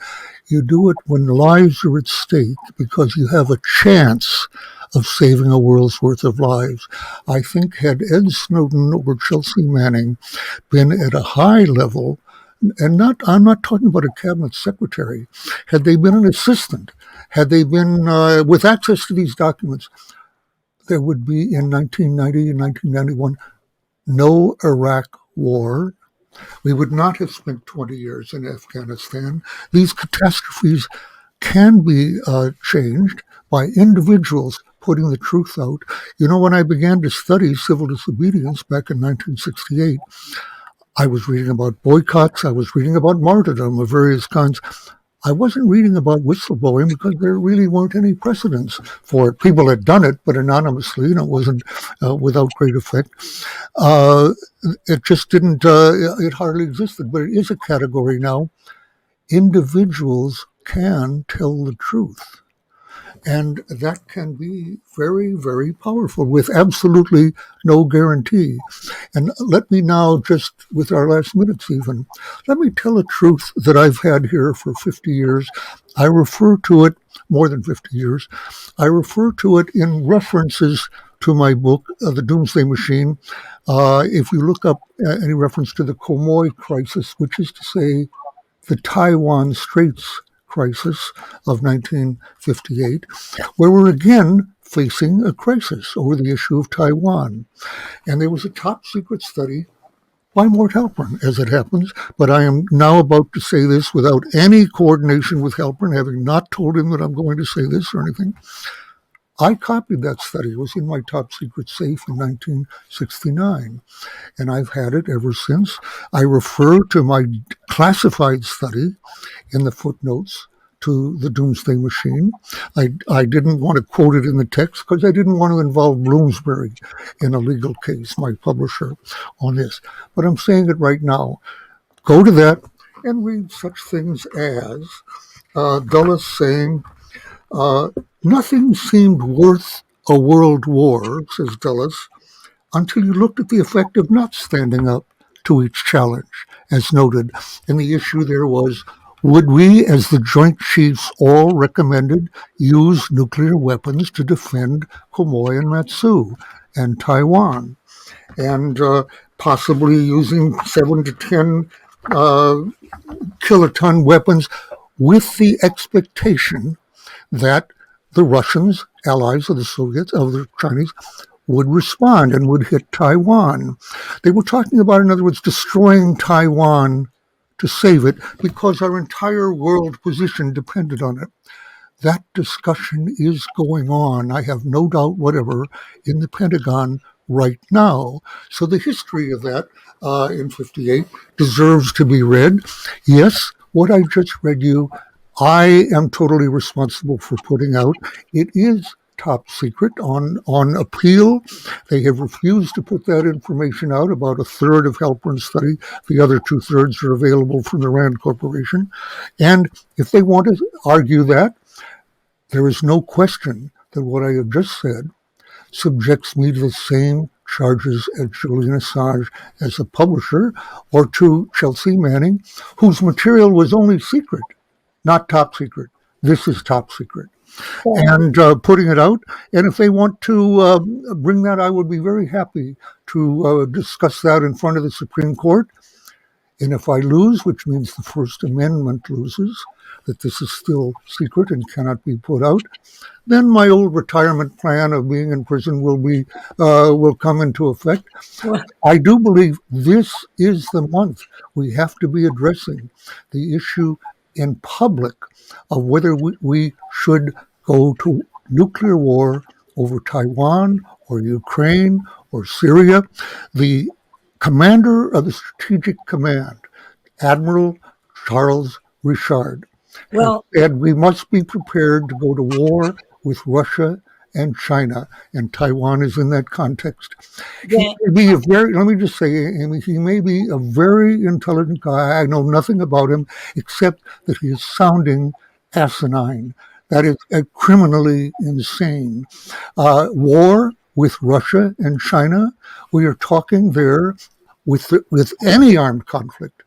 You do it when lives are at stake because you have a chance of saving a world's worth of lives. I think had Ed Snowden or Chelsea Manning been at a high level, and I'm not talking about a cabinet secretary, had they been an assistant, had they been with access to these documents, there would be in 1990 and 1991 no Iraq war. We would not have spent 20 years in Afghanistan. These catastrophes can be changed by individuals putting the truth out. You know, when I began to study civil disobedience back in 1968, I was reading about boycotts. I was reading about martyrdom of various kinds. I wasn't reading about whistleblowing because there really weren't any precedents for it. People had done it, but anonymously, and it wasn't without great effect. It just didn't, it hardly existed, but it is a category now. Individuals can tell the truth. And that can be very, very powerful with absolutely no guarantee. And let me now, just with our last minutes even, let me tell a truth that I've had here for 50 years. I refer to it, more than 50 years, I refer to it in references to my book, The Doomsday Machine. If you look up any reference to the Comoy crisis, which is to say the Taiwan Straits crisis of 1958, where we're again facing a crisis over the issue of Taiwan. And there was a top secret study by Mort Halpern, as it happens, but I am now about to say this without any coordination with Halpern, having not told him that I'm going to say this or anything. I copied that study. It was in my top secret safe in 1969, and I've had it ever since. I refer to my classified study in the footnotes to the Doomsday Machine. I didn't want to quote it in the text because I didn't want to involve Bloomsbury in a legal case, my publisher, on this. But I'm saying it right now. Go to that and read such things as Dulles saying, nothing seemed worth a world war, says Dulles, until you looked at the effect of not standing up to each challenge, as noted. And the issue there was, would we, as the Joint Chiefs all recommended, use nuclear weapons to defend Quemoy and Matsu and Taiwan, and possibly using 7 to 10 kiloton weapons with the expectation that the Russians, allies of the Soviets, of the Chinese, would respond and would hit Taiwan. They were talking about, in other words, destroying Taiwan to save it because our entire world position depended on it. That discussion is going on, I have no doubt whatever, in the Pentagon right now. So the history of that in 58 deserves to be read. Yes, what I just read you, I am totally responsible for putting out. It is top secret on appeal. They have refused to put that information out. About a third of Halpern's study. The other 2/3 are available from the Rand Corporation. And if they want to argue that, there is no question that what I have just said subjects me to the same charges as Julian Assange as a publisher, or to Chelsea Manning, whose material was only secret, not top secret. This is top secret. And putting it out. And if they want to bring that, I would be very happy to discuss that in front of the Supreme Court. And if I lose, which means the First Amendment loses, that this is still secret and cannot be put out, then my old retirement plan of being in prison will come into effect. I do believe this is the month we have to be addressing the issue in public of whether we should go to nuclear war over Taiwan or Ukraine or Syria. The commander of the Strategic Command, Admiral Charles Richard, said we must be prepared to go to war with Russia and China, and Taiwan is in that context. He may be let me just say, Amy, he may be a very intelligent guy. I know nothing about him except that he is sounding asinine. That is criminally insane. War with Russia and China, we are talking there with any armed conflict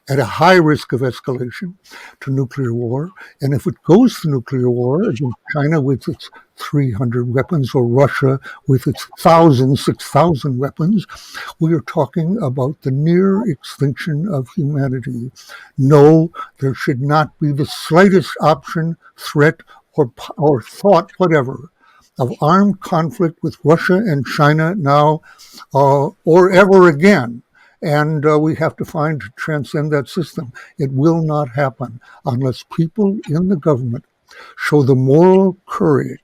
at a high risk of escalation to nuclear war. And if it goes to nuclear war against China with its 300 weapons or Russia with its 6,000 weapons, we are talking about the near extinction of humanity. No, there should not be the slightest option, threat, or thought, whatever, of armed conflict with Russia and China now or ever again. And we have to transcend that system. It will not happen unless people in the government show the moral courage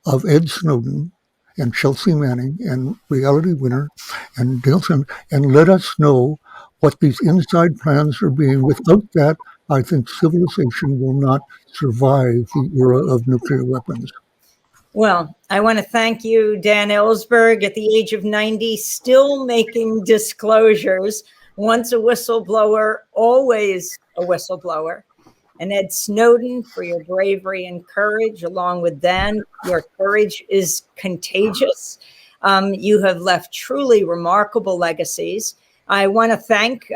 of Ed Snowden and Chelsea Manning and Reality Winner and Dissent, and let us know what these inside plans are being. Without that, I think civilization will not survive the era of nuclear weapons. Well, I want to thank you, Dan Ellsberg, at the age of 90, still making disclosures. Once a whistleblower, always a whistleblower. And Ed Snowden, for your bravery and courage, along with Dan. Your courage is contagious. You have left truly remarkable legacies. I want to thank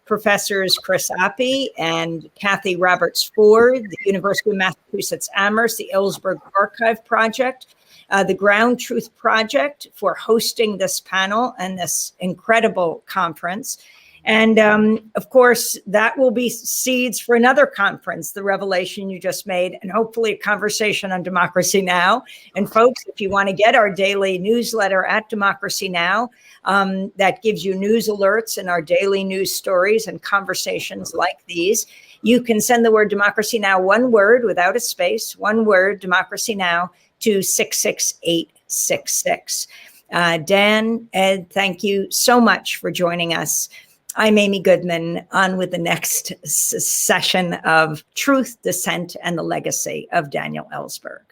Professors Chris Appy and Kathy Roberts-Ford, the University of Massachusetts Amherst, the Ellsberg Archive Project, the GroundTruth Project for hosting this panel and this incredible conference. And of course, that will be seeds for another conference, the revelation you just made, and hopefully a conversation on Democracy Now! And folks, if you want to get our daily newsletter at Democracy Now!, that gives you news alerts and our daily news stories and conversations like these, you can send the word Democracy Now! One word without a space, one word, Democracy Now! To 66866. Dan, Ed, thank you so much for joining us. I'm Amy Goodman, on with the next session of Truth, Dissent, and the Legacy of Daniel Ellsberg.